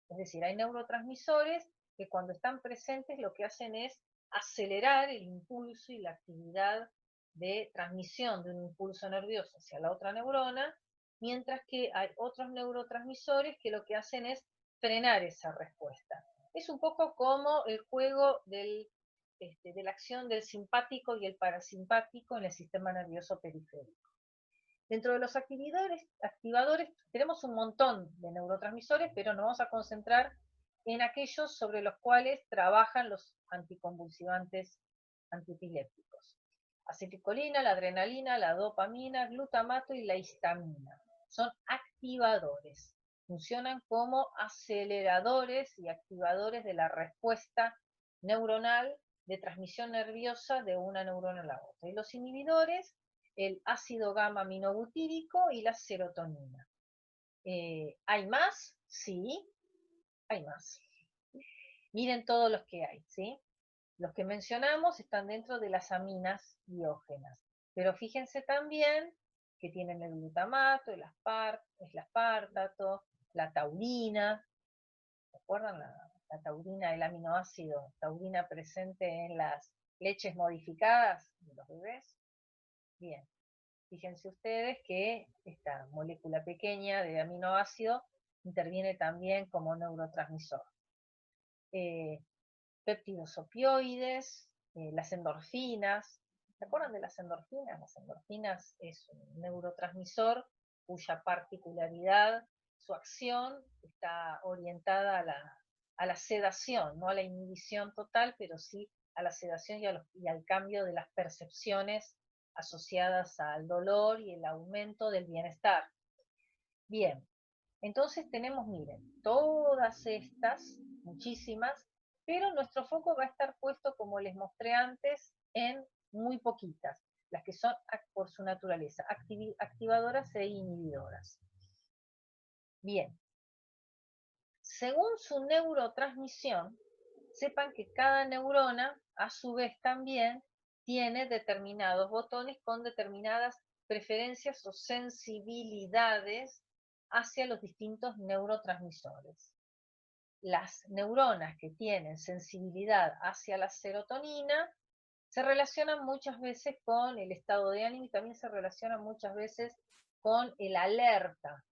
Es decir, hay neurotransmisores que cuando están presentes lo que hacen es acelerar el impulso y la actividad de transmisión de un impulso nervioso hacia la otra neurona, mientras que hay otros neurotransmisores que lo que hacen es frenar esa respuesta. Es un poco como el juego de la acción del simpático y el parasimpático en el sistema nervioso periférico. Dentro de los activadores tenemos un montón de neurotransmisores, pero nos vamos a concentrar en aquellos sobre los cuales trabajan los anticonvulsivantes antiepilépticos. Acetilcolina, la adrenalina, la dopamina, glutamato y la histamina. Son activadores. Funcionan como aceleradores y activadores de la respuesta neuronal de transmisión nerviosa de una neurona a la otra. Y los inhibidores, el ácido gamma aminobutírico y la serotonina. ¿Hay más? Sí, hay más. Miren todos los que hay, ¿sí? Los que mencionamos están dentro de las aminas diógenas. Pero fíjense también que tienen el glutamato, el aspartato, la taurina. ¿Recuerdan la taurina, el aminoácido taurina presente en las leches modificadas de los bebés? Bien, fíjense ustedes que esta molécula pequeña de aminoácido interviene también como neurotransmisor. Péptidos opioides, las endorfinas. ¿Se acuerdan de las endorfinas? Las endorfinas es un neurotransmisor cuya particularidad, su acción está orientada a la sedación, no a la inhibición total, pero sí a la sedación y al cambio de las percepciones asociadas al dolor y el aumento del bienestar. Bien, entonces tenemos, miren, todas estas, muchísimas, pero nuestro foco va a estar puesto, como les mostré antes, en muy poquitas, las que son por su naturaleza, activadoras e inhibidoras. Bien, según su neurotransmisión, sepan que cada neurona, a su vez también, tiene determinados botones con determinadas preferencias o sensibilidades hacia los distintos neurotransmisores. Las neuronas que tienen sensibilidad hacia la serotonina se relacionan muchas veces con el estado de ánimo y también se relacionan muchas veces con el alerta,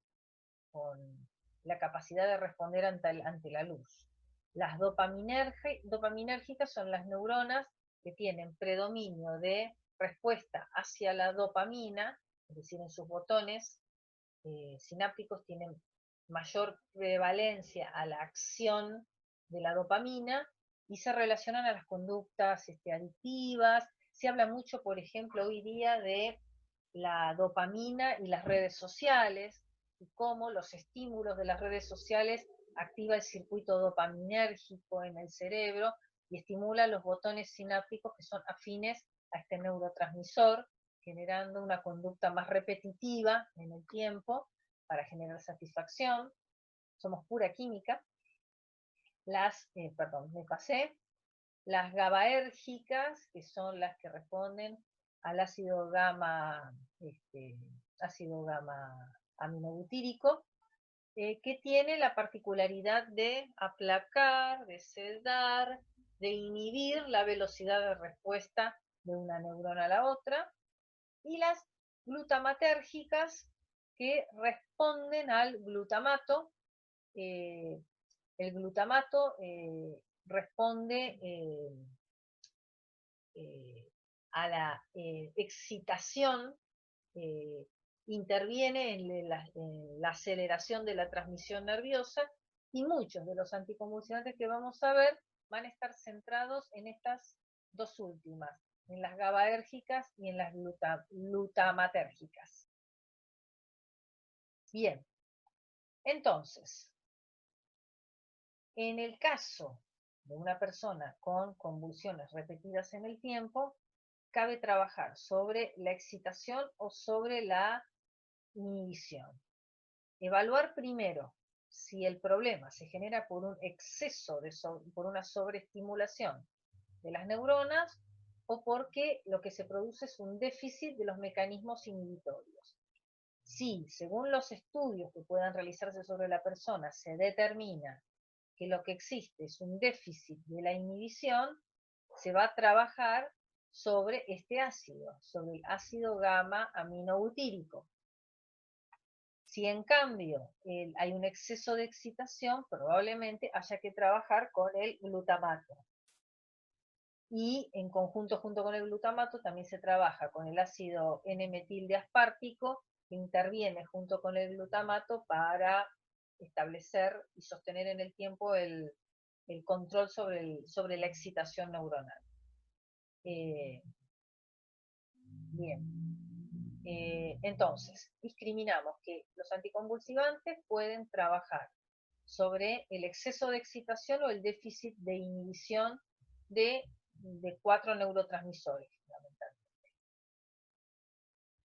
con la capacidad de responder ante la luz. Las dopaminérgicas son las neuronas que tienen predominio de respuesta hacia la dopamina, es decir, en sus botones sinápticos tienen mayor prevalencia a la acción de la dopamina y se relacionan a las conductas adictivas. Se habla mucho, por ejemplo, hoy día de la dopamina y las redes sociales, y cómo los estímulos de las redes sociales activa el circuito dopaminérgico en el cerebro y estimula los botones sinápticos que son afines a este neurotransmisor, generando una conducta más repetitiva en el tiempo para generar satisfacción. Somos pura química. Las GABAérgicas, que son las que responden al ácido gamma aminobutírico, que tiene la particularidad de aplacar, de sedar, de inhibir la velocidad de respuesta de una neurona a la otra, y las glutamatérgicas, que responden al glutamato. El glutamato responde a la excitación, interviene en la aceleración de la transmisión nerviosa, y muchos de los anticonvulsivantes que vamos a ver van a estar centrados en estas dos últimas, en las GABAérgicas y en las glutamatérgicas. Bien, entonces, en el caso de una persona con convulsiones repetidas en el tiempo, cabe trabajar sobre la excitación o sobre la inhibición. Evaluar primero si el problema se genera por un exceso, por una sobreestimulación de las neuronas, o porque lo que se produce es un déficit de los mecanismos inhibitorios. Si, según los estudios que puedan realizarse sobre la persona, se determina que lo que existe es un déficit de la inhibición, se va a trabajar sobre este ácido, sobre el ácido gamma aminobutírico. Si en cambio hay un exceso de excitación, probablemente haya que trabajar con el glutamato. Y en conjunto junto con el glutamato también se trabaja con el ácido N-metil aspartico, que interviene junto con el glutamato para establecer y sostener en el tiempo el control sobre la excitación neuronal. Bien. Entonces, discriminamos que los anticonvulsivantes pueden trabajar sobre el exceso de excitación o el déficit de inhibición de 4 neurotransmisores, fundamentalmente.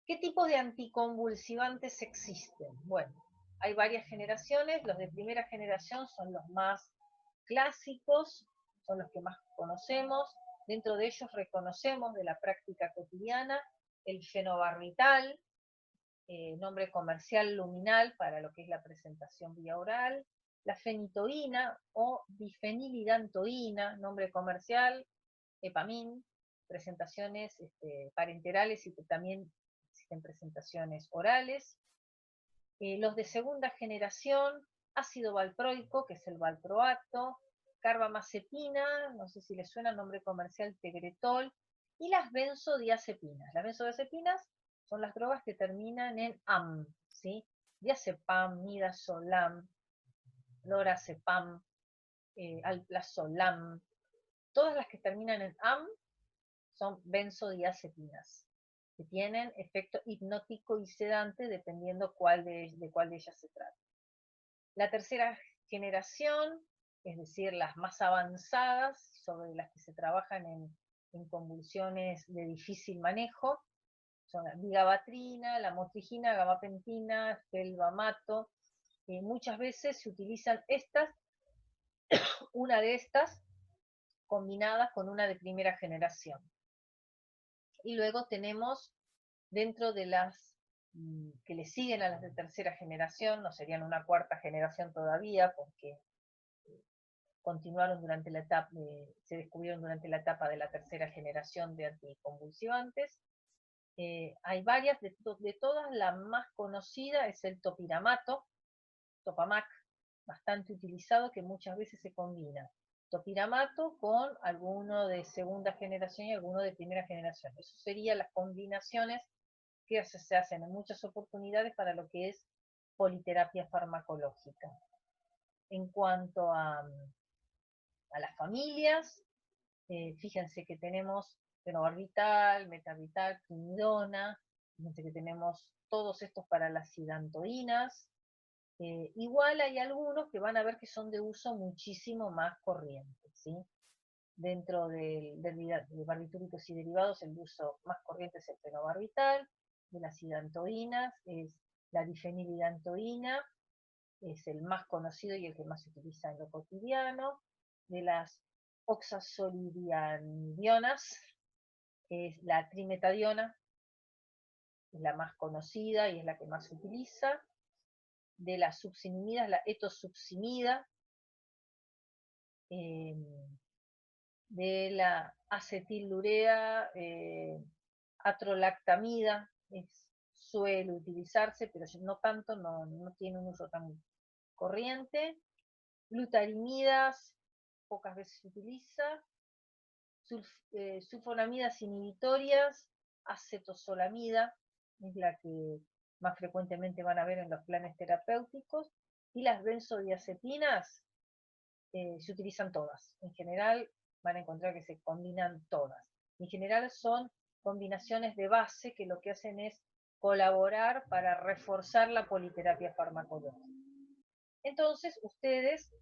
¿Qué tipo de anticonvulsivantes existen? Bueno, hay varias generaciones. Los de primera generación son los más clásicos, son los que más conocemos. Dentro de ellos reconocemos de la práctica cotidiana el fenobarbital, nombre comercial luminal para lo que es la presentación vía oral, la fenitoína o difenilidantoína, nombre comercial, Epamin, presentaciones parenterales y que también existen presentaciones orales. Los de segunda generación, ácido valproico, que es el valproato, carbamazepina, no sé si les suena, nombre comercial Tegretol, y las benzodiazepinas. Las benzodiazepinas son las drogas que terminan en am, ¿sí? Diazepam, midazolam, lorazepam, alplazolam. Todas las que terminan en am son benzodiazepinas, que tienen efecto hipnótico y sedante dependiendo de cuál de ellas se trata. La tercera generación, es decir, las más avanzadas, sobre las que se trabajan en convulsiones de difícil manejo, son la vigabatrina, la motrigina, gabapentina, felbamato. Muchas veces se utilizan estas, una de estas, combinadas con una de primera generación. Y luego tenemos, dentro de las que le siguen a las de tercera generación, no serían una cuarta generación todavía, porque continuaron durante la etapa, se descubrieron durante la etapa de la tercera generación de anticonvulsivantes. Hay varias, de todas la más conocida es el topiramato, Topamac, bastante utilizado, que muchas veces se combina topiramato con alguno de segunda generación y alguno de primera generación. Eso serían las combinaciones que se hacen en muchas oportunidades para lo que es politerapia farmacológica. En cuanto a las familias, fíjense que tenemos fenobarbital, metarbital, quinidona, fíjense que tenemos todos estos para las sidantoínas. Igual hay algunos que van a ver que son de uso muchísimo más corriente, ¿sí? Dentro de barbitúricos y derivados, el uso más corriente es el fenobarbital. De las sidantoínas es la difenilidantoína, es el más conocido y el que más se utiliza en lo cotidiano. De las oxazolidionidionas es la trimetadiona, es la más conocida y es la que más se utiliza. De las succinimidas, la etosuccimida. De la acetilurea, atrolactamida, suele utilizarse, pero no tanto, no tiene un uso tan corriente. Glutarimidas, pocas veces se utiliza. sulfonamidas inhibitorias, acetosolamida, es la que más frecuentemente van a ver en los planes terapéuticos, y las benzodiazepinas se utilizan todas. En general van a encontrar que se combinan todas. En general son combinaciones de base que lo que hacen es colaborar para reforzar la politerapia farmacológica. Entonces ustedes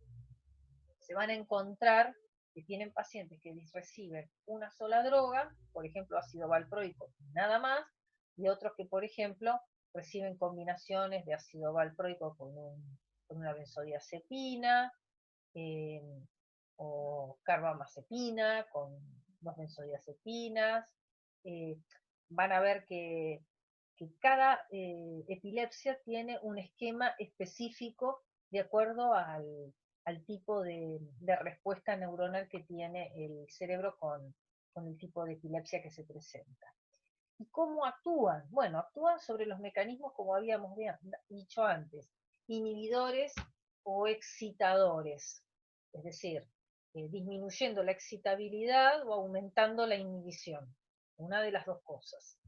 se van a encontrar que tienen pacientes que reciben una sola droga, por ejemplo ácido valproico, nada más, y otros que, por ejemplo, reciben combinaciones de ácido valproico con una benzodiazepina, eh, o carbamazepina con dos benzodiazepinas. Eh, Van a ver que cada epilepsia tiene un esquema específico de acuerdo al tipo de respuesta neuronal que tiene el cerebro con el tipo de epilepsia que se presenta. ¿Y cómo actúan? Bueno, actúan sobre los mecanismos como habíamos dicho antes, inhibidores o excitadores, es decir, disminuyendo la excitabilidad o aumentando la inhibición, una de las dos cosas.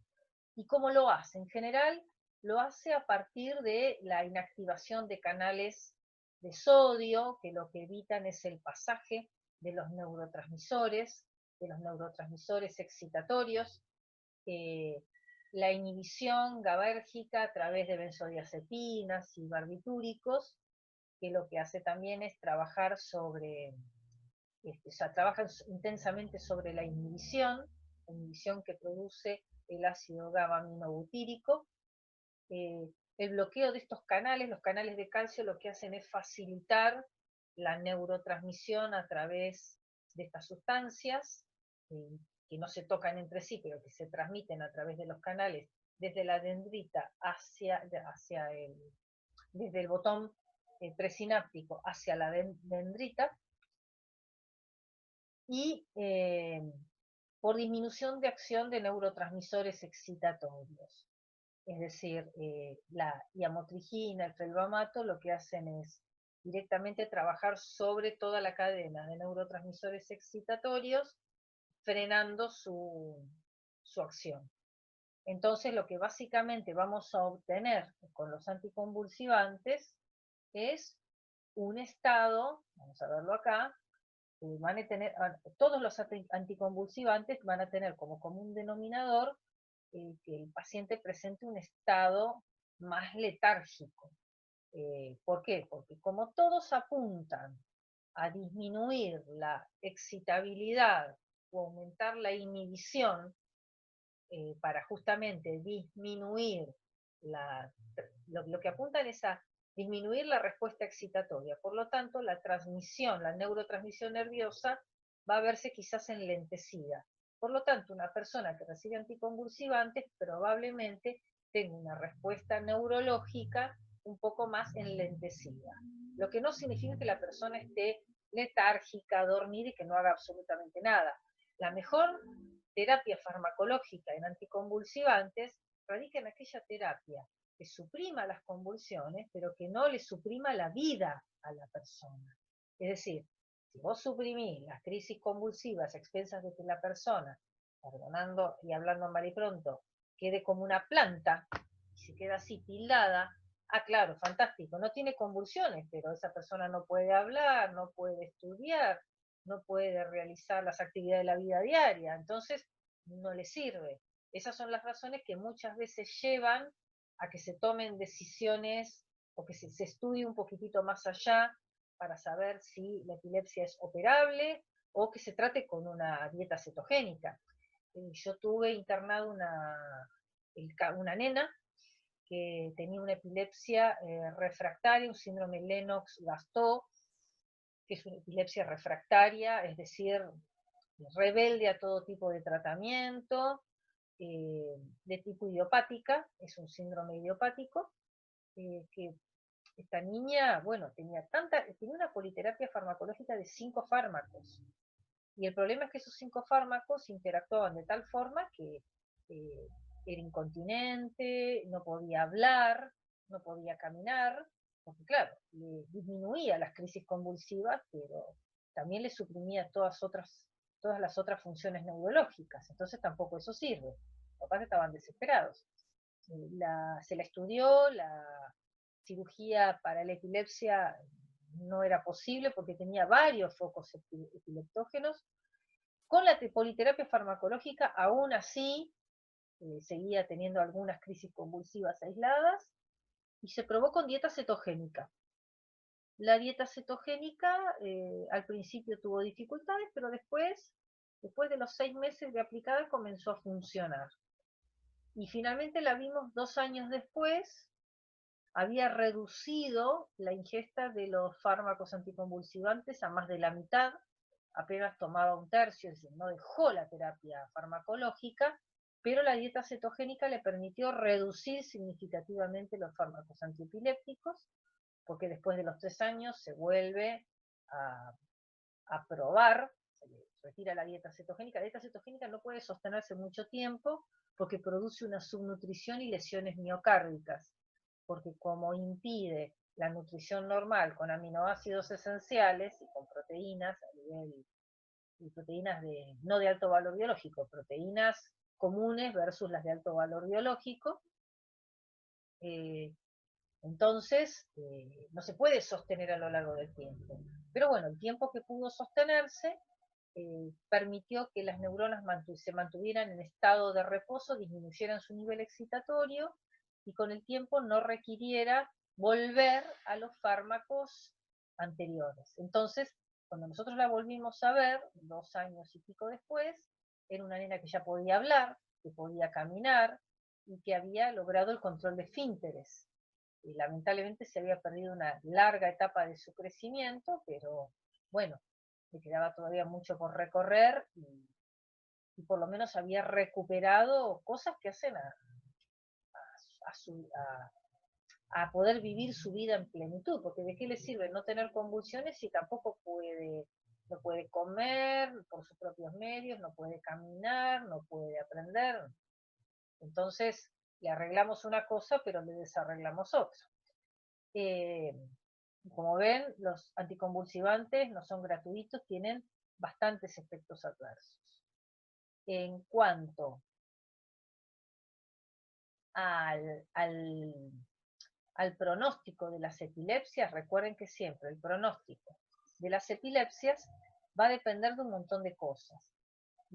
¿Y cómo lo hace? En general, lo hace a partir de la inactivación de canales de sodio, que lo que evitan es el pasaje de los neurotransmisores excitatorios, la inhibición GABAérgica a través de benzodiazepinas y barbitúricos, que lo que hace también es trabajar sobre, o sea, trabajan intensamente sobre la inhibición que produce el ácido GABA-aminobutírico. El bloqueo de estos canales, los canales de calcio, lo que hacen es facilitar la neurotransmisión a través de estas sustancias, que no se tocan entre sí, pero que se transmiten a través de los canales, desde la dendrita desde el botón presináptico hacia la dendrita, y por disminución de acción de neurotransmisores excitatorios. Es decir, la iamotrigina, el felbamato, lo que hacen es directamente trabajar sobre toda la cadena de neurotransmisores excitatorios, frenando su acción. Entonces, lo que básicamente vamos a obtener con los anticonvulsivantes es un estado, vamos a verlo acá, van a tener, todos los anticonvulsivantes van a tener como común denominador que el paciente presente un estado más letárgico. ¿Por qué? Porque como todos apuntan a disminuir la excitabilidad o aumentar la inhibición, para justamente disminuir lo que apuntan es a disminuir la respuesta excitatoria. Por lo tanto, la transmisión, la neurotransmisión nerviosa va a verse quizás enlentecida. Por lo tanto, una persona que recibe anticonvulsivantes probablemente tenga una respuesta neurológica un poco más enlentecida. Lo que no significa que la persona esté letárgica, dormida y que no haga absolutamente nada. La mejor terapia farmacológica en anticonvulsivantes radica en aquella terapia que suprima las convulsiones, pero que no le suprima la vida a la persona. Es decir, si vos suprimís las crisis convulsivas a expensas de que la persona, perdonando y hablando mal y pronto, quede como una planta, y se queda así tildada, claro, fantástico, no tiene convulsiones, pero esa persona no puede hablar, no puede estudiar, no puede realizar las actividades de la vida diaria, entonces no le sirve. Esas son las razones que muchas veces llevan a que se tomen decisiones o que se estudie un poquitito más allá para saber si la epilepsia es operable o que se trate con una dieta cetogénica. Yo tuve internado una nena que tenía una epilepsia refractaria, un síndrome Lennox-Gastaut, que es una epilepsia refractaria, es decir, rebelde a todo tipo de tratamiento, de tipo idiopática, es un síndrome idiopático, que esta niña, bueno, tenía una politerapia farmacológica de 5 fármacos, y el problema es que esos 5 fármacos interactuaban de tal forma que era incontinente, no podía hablar, no podía caminar, porque claro, le disminuía las crisis convulsivas, pero también le suprimía todas otras todas las otras funciones neurológicas, entonces tampoco eso sirve. Los papás estaban desesperados. Se la estudió, la cirugía para la epilepsia no era posible porque tenía varios focos epileptógenos. Con la politerapia farmacológica, aún así, seguía teniendo algunas crisis convulsivas aisladas y se probó con dieta cetogénica. La dieta cetogénica al principio tuvo dificultades, pero después de los 6 meses de aplicada, comenzó a funcionar. Y finalmente la vimos 2 años después, había reducido la ingesta de los fármacos anticonvulsivantes a más de la mitad, apenas tomaba un tercio, es decir, no dejó la terapia farmacológica, pero la dieta cetogénica le permitió reducir significativamente los fármacos antiepilépticos, porque después de los 3 años se vuelve a probar, se le retira la dieta cetogénica. La dieta cetogénica no puede sostenerse mucho tiempo porque produce una subnutrición y lesiones miocárdicas, porque como impide la nutrición normal con aminoácidos esenciales y con proteínas a nivel y proteínas no de alto valor biológico, proteínas comunes versus las de alto valor biológico, entonces no se puede sostener a lo largo del tiempo. Pero bueno, el tiempo que pudo sostenerse permitió que las neuronas se mantuvieran en estado de reposo, disminuyeran su nivel excitatorio y con el tiempo no requiriera volver a los fármacos anteriores. Entonces, cuando nosotros la volvimos a ver, 2 años y pico después, era una nena que ya podía hablar, que podía caminar y que había logrado el control de esfínteres. Y lamentablemente se había perdido una larga etapa de su crecimiento, pero bueno, le quedaba todavía mucho por recorrer y por lo menos había recuperado cosas que hacen a poder vivir su vida en plenitud, porque de qué le sirve no tener convulsiones si tampoco no puede comer por sus propios medios, no puede caminar, no puede aprender. Entonces le arreglamos una cosa, pero le desarreglamos otra. Como ven, los anticonvulsivantes no son gratuitos, tienen bastantes efectos adversos. En cuanto al, al, al pronóstico de las epilepsias, recuerden que siempre el pronóstico de las epilepsias va a depender de un montón de cosas.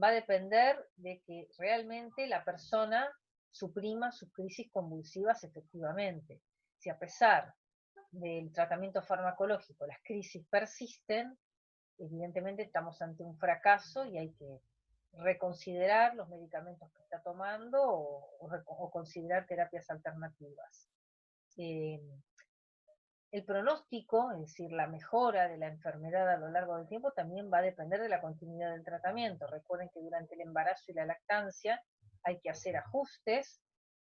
Va a depender de que realmente la persona suprima sus crisis convulsivas efectivamente. Si a pesar del tratamiento farmacológico las crisis persisten, evidentemente estamos ante un fracaso y hay que reconsiderar los medicamentos que está tomando o considerar terapias alternativas. El pronóstico, es decir, la mejora de la enfermedad a lo largo del tiempo, también va a depender de la continuidad del tratamiento. Recuerden que durante el embarazo y la lactancia hay que hacer ajustes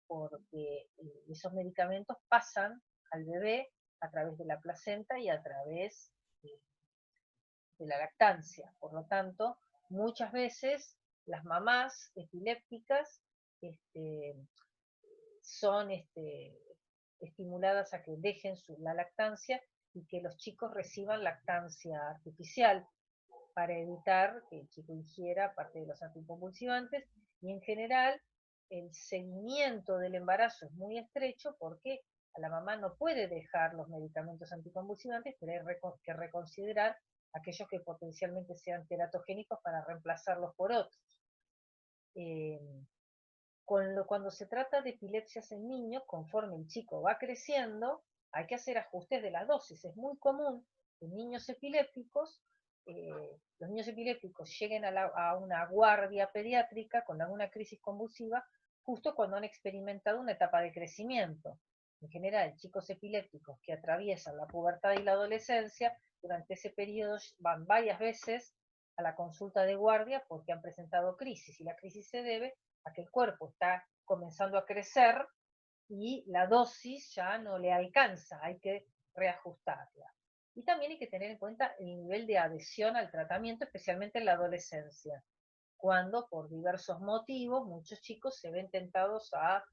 porque esos medicamentos pasan al bebé a través de la placenta y a través de la lactancia. Por lo tanto, muchas veces las mamás epilépticas son estimuladas a que dejen la lactancia y que los chicos reciban lactancia artificial para evitar que el chico ingiera parte de los anticonvulsivantes, y en general el seguimiento del embarazo es muy estrecho porque a la mamá no puede dejar los medicamentos anticonvulsivantes, pero hay que reconsiderar aquellos que potencialmente sean teratogénicos para reemplazarlos por otros. Cuando se trata de epilepsias en niños, conforme el chico va creciendo, hay que hacer ajustes de las dosis. Es muy común que niños epilépticos, los niños epilépticos lleguen a una guardia pediátrica con alguna crisis convulsiva justo cuando han experimentado una etapa de crecimiento. En general, chicos epilépticos que atraviesan la pubertad y la adolescencia, durante ese periodo van varias veces a la consulta de guardia porque han presentado crisis, y la crisis se debe a que el cuerpo está comenzando a crecer y la dosis ya no le alcanza, hay que reajustarla. Y también hay que tener en cuenta el nivel de adhesión al tratamiento, especialmente en la adolescencia, cuando por diversos motivos muchos chicos se ven tentados a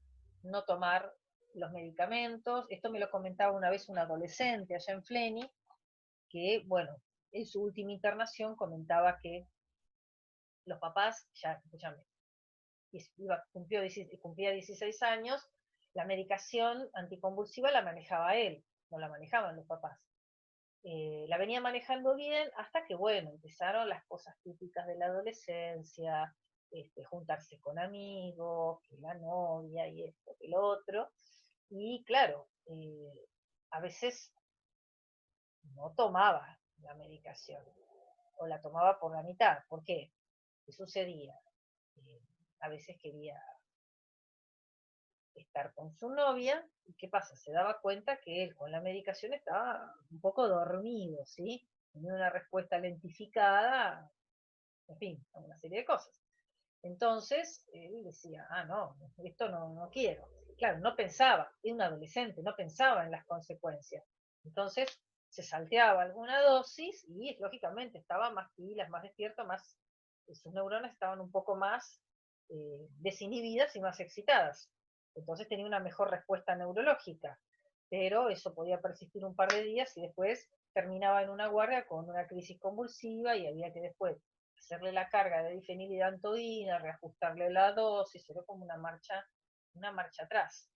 no tomar los medicamentos. Esto me lo comentaba una vez un adolescente allá en Fleni, que, bueno, en su última internación comentaba que los papás, ya, escúchame, cumplía 16 años, la medicación anticonvulsiva la manejaba él, no la manejaban los papás. La venía manejando bien hasta que, bueno, empezaron las cosas típicas de la adolescencia, juntarse con amigos, que la novia y esto, que lo otro. Y claro, a veces no tomaba la medicación o la tomaba por la mitad. ¿Por qué? ¿Qué sucedía? Eh, a veces quería estar con su novia, y ¿qué pasa? Se daba cuenta que él con la medicación estaba un poco dormido, ¿sí? Tenía una respuesta lentificada, en fin, a una serie de cosas. Entonces, él decía, no, esto no quiero. Claro, no pensaba, era un adolescente, no pensaba en las consecuencias. Entonces, se salteaba alguna dosis y, lógicamente, estaba más pilas, más despierto, más, sus neuronas estaban un poco más desinhibidas y más excitadas. Entonces tenía una mejor respuesta neurológica, pero eso podía persistir un par de días y después terminaba en una guardia con una crisis convulsiva y había que después hacerle la carga de difenilidantoína, reajustarle la dosis, era como una marcha atrás.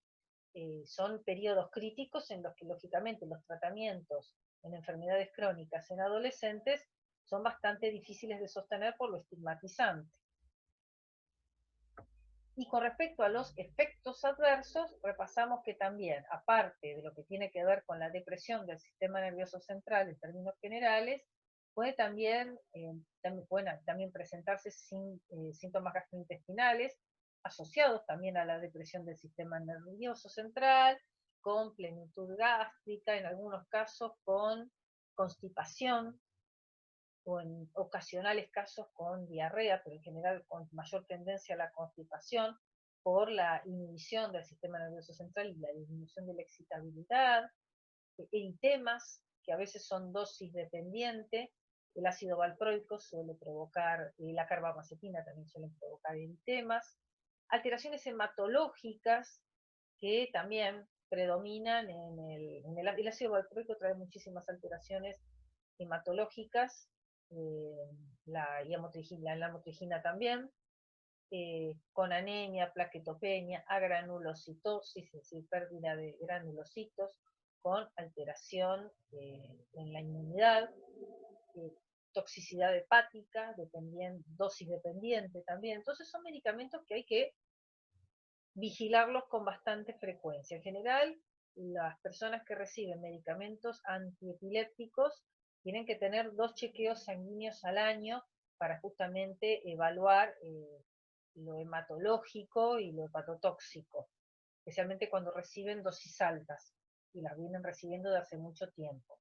Son periodos críticos en los que lógicamente los tratamientos en enfermedades crónicas en adolescentes son bastante difíciles de sostener por lo estigmatizante. Y con respecto a los efectos adversos, repasamos que también, aparte de lo que tiene que ver con la depresión del sistema nervioso central en términos generales, puede pueden también presentarse síntomas gastrointestinales asociados también a la depresión del sistema nervioso central, con plenitud gástrica, en algunos casos con constipación, o en ocasionales casos con diarrea, pero en general con mayor tendencia a la constipación por la inhibición del sistema nervioso central y la disminución de la excitabilidad, eritemas, que a veces son dosis dependiente, el ácido valproico suele provocar, la carbamazepina también suele provocar eritemas, alteraciones hematológicas que también predominan el ácido valproico trae muchísimas alteraciones hematológicas, la lamotrigina también, con anemia, plaquetopenia, agranulocitosis, es decir, pérdida de granulocitos, con alteración en la inmunidad, toxicidad hepática, dosis dependiente también. Entonces son medicamentos que hay que vigilarlos con bastante frecuencia. En general, las personas que reciben medicamentos antiepilépticos tienen que tener 2 chequeos sanguíneos al año para justamente evaluar lo hematológico y lo hepatotóxico, especialmente cuando reciben dosis altas y las vienen recibiendo de hace mucho tiempo.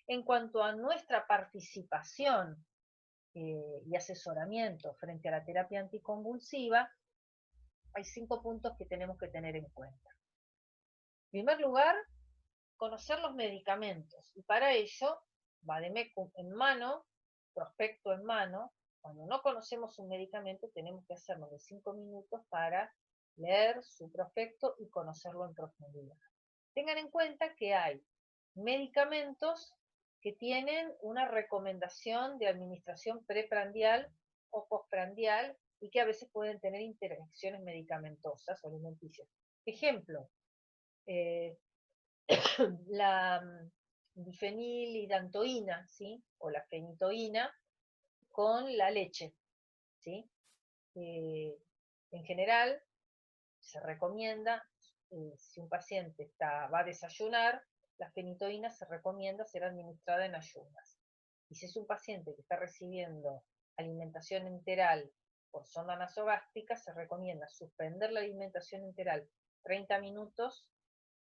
En cuanto a nuestra participación y asesoramiento frente a la terapia anticonvulsiva, hay 5 puntos que tenemos que tener en cuenta. En primer lugar, conocer los medicamentos, y para ello, vademecum en mano, prospecto en mano. Cuando no conocemos un medicamento, tenemos que hacernos de 5 minutos para leer su prospecto y conocerlo en profundidad. Tengan en cuenta que hay medicamentos que tienen una recomendación de administración preprandial o postprandial y que a veces pueden tener interacciones medicamentosas o alimenticias. Ejemplo, la difenilidantoína, ¿sí? O la fenitoína con la leche, ¿sí? En general, se recomienda, si un paciente va a desayunar, la fenitoína se recomienda ser administrada en ayunas. Y si es un paciente que está recibiendo alimentación enteral por sonda nasogástrica, se recomienda suspender la alimentación enteral 30 minutos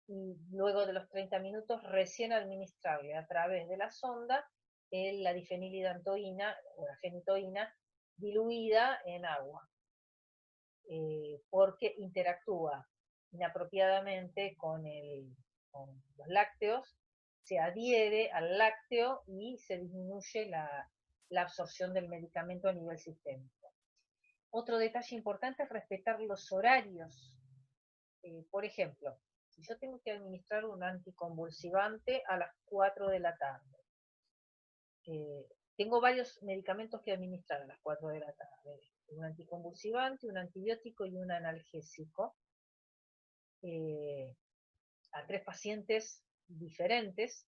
y luego de los 30 minutos recién administrarle a través de la sonda la difenilidantoína o la fenitoína diluida en agua, porque interactúa inapropiadamente con los lácteos, se adhiere al lácteo y se disminuye la absorción del medicamento a nivel sistémico. Otro detalle importante es respetar los horarios. Por ejemplo, si yo tengo que administrar un anticonvulsivante a las 4 de la tarde, tengo varios medicamentos que administrar a las 4 de la tarde. Un anticonvulsivante, un antibiótico y un analgésico. A 3 pacientes diferentes.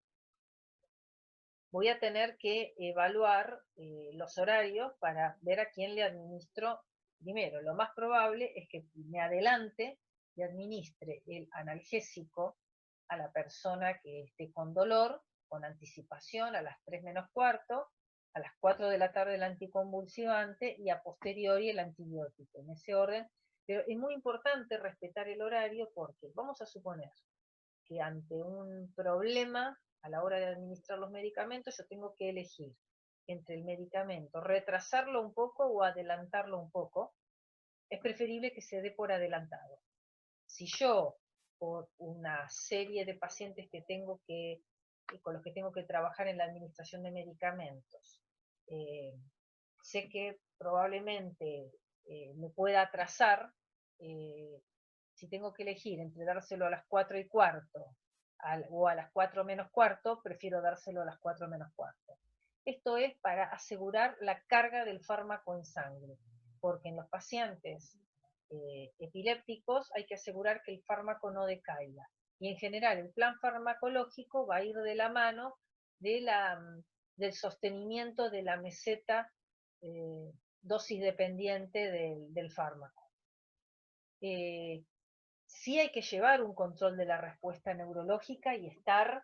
Voy a tener que evaluar los horarios para ver a quién le administro primero. Lo más probable es que me adelante y administre el analgésico a la persona que esté con dolor, con anticipación, a las 3 menos cuarto, a las 4 de la tarde el anticonvulsivante y a posteriori el antibiótico, en ese orden. Pero es muy importante respetar el horario porque vamos a suponer que ante un problema a la hora de administrar los medicamentos yo tengo que elegir entre el medicamento, retrasarlo un poco o adelantarlo un poco. Es preferible que se dé por adelantado. Si yo, por una serie de pacientes que tengo con los que tengo que trabajar en la administración de medicamentos, sé que probablemente me pueda atrasar, si tengo que elegir entre dárselo a las 4 y cuarto o a las 4 menos cuarto, prefiero dárselo a las 4 menos cuarto. Esto es para asegurar la carga del fármaco en sangre, porque en los pacientes epilépticos hay que asegurar que el fármaco no decaiga. Y en general el plan farmacológico va a ir de la mano del sostenimiento de la meseta dosis dependiente del fármaco. Sí hay que llevar un control de la respuesta neurológica y estar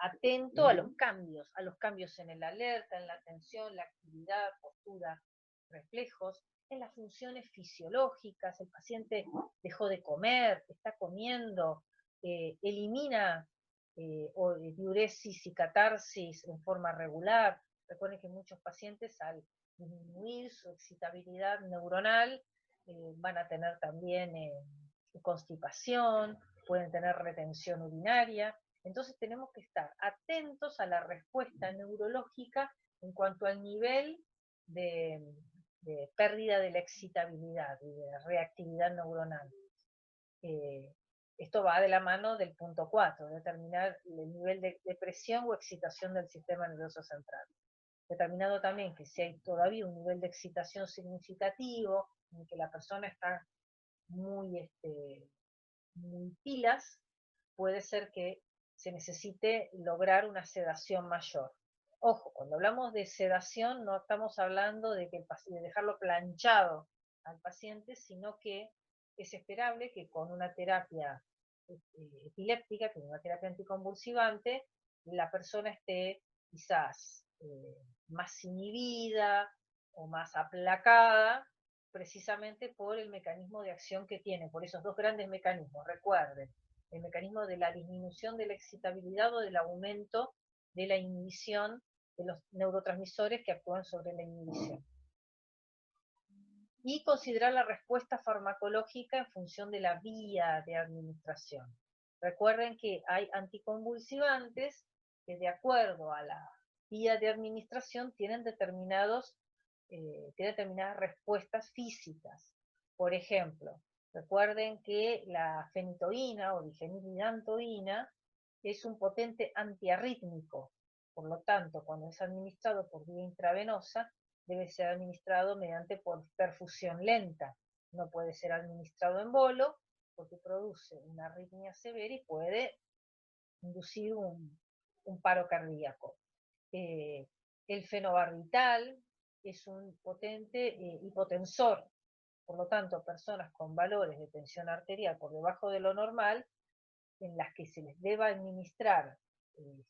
atento a los cambios en el alerta, en la atención, la actividad, postura, reflejos, en las funciones fisiológicas. El paciente dejó de comer, está comiendo, elimina diuresis y catarsis en forma regular. Recuerden que muchos pacientes, al disminuir su excitabilidad neuronal, van a tener también constipación, pueden tener retención urinaria. Entonces tenemos que estar atentos a la respuesta neurológica en cuanto al nivel de pérdida de la excitabilidad y de reactividad neuronal. Esto va de la mano del punto 4, determinar el nivel de presión o excitación del sistema nervioso central. Determinado también que si hay todavía un nivel de excitación significativo, en que la persona está muy pilas, puede ser que se necesite lograr una sedación mayor. Ojo, cuando hablamos de sedación no estamos hablando de dejarlo planchado al paciente, sino que es esperable que con una terapia epiléptica, con una terapia anticonvulsivante, la persona esté quizás más inhibida o más aplacada, precisamente por el mecanismo de acción que tiene, por esos dos grandes mecanismos. Recuerden, el mecanismo de la disminución de la excitabilidad o del aumento de la inhibición de los neurotransmisores que actúan sobre la inhibición. Y considerar la respuesta farmacológica en función de la vía de administración. Recuerden que hay anticonvulsivantes que de acuerdo a la vía de administración tienen determinadas respuestas físicas. Por ejemplo, recuerden que la fenitoína o difenidantoína es un potente antiarrítmico. Por lo tanto, cuando es administrado por vía intravenosa, debe ser administrado mediante perfusión lenta. No puede ser administrado en bolo porque produce una arritmia severa y puede inducir un paro cardíaco. El fenobarbital es un potente hipotensor. Por lo tanto, personas con valores de tensión arterial por debajo de lo normal, en las que se les deba administrar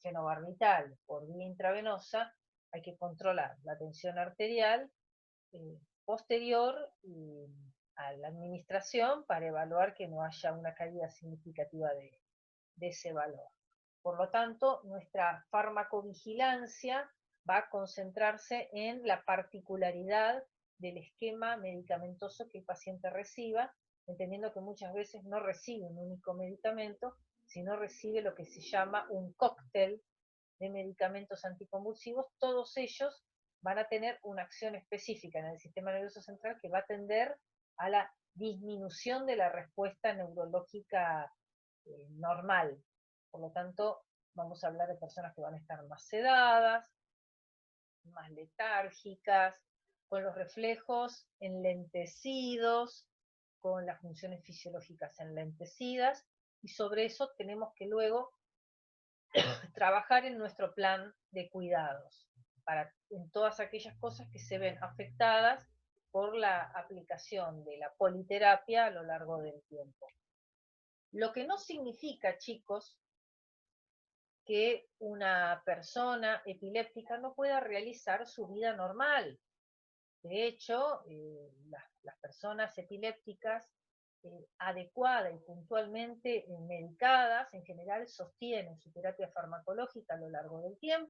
fenobarbital por vía intravenosa, hay que controlar la tensión arterial posterior a la administración para evaluar que no haya una caída significativa de ese valor. Por lo tanto, nuestra farmacovigilancia va a concentrarse en la particularidad del esquema medicamentoso que el paciente reciba, entendiendo que muchas veces no recibe un único medicamento, sino recibe lo que se llama un cóctel de medicamentos anticonvulsivos. Todos ellos van a tener una acción específica en el sistema nervioso central que va a tender a la disminución de la respuesta neurológica normal. Por lo tanto, vamos a hablar de personas que van a estar más sedadas, más letárgicas, con los reflejos enlentecidos, con las funciones fisiológicas enlentecidas, y sobre eso tenemos que luego trabajar en nuestro plan de cuidados, en todas aquellas cosas que se ven afectadas por la aplicación de la politerapia a lo largo del tiempo. Lo que no significa, chicos, que una persona epiléptica no pueda realizar su vida normal. De hecho, las personas epilépticas adecuada y puntualmente medicadas, en general sostienen su terapia farmacológica a lo largo del tiempo,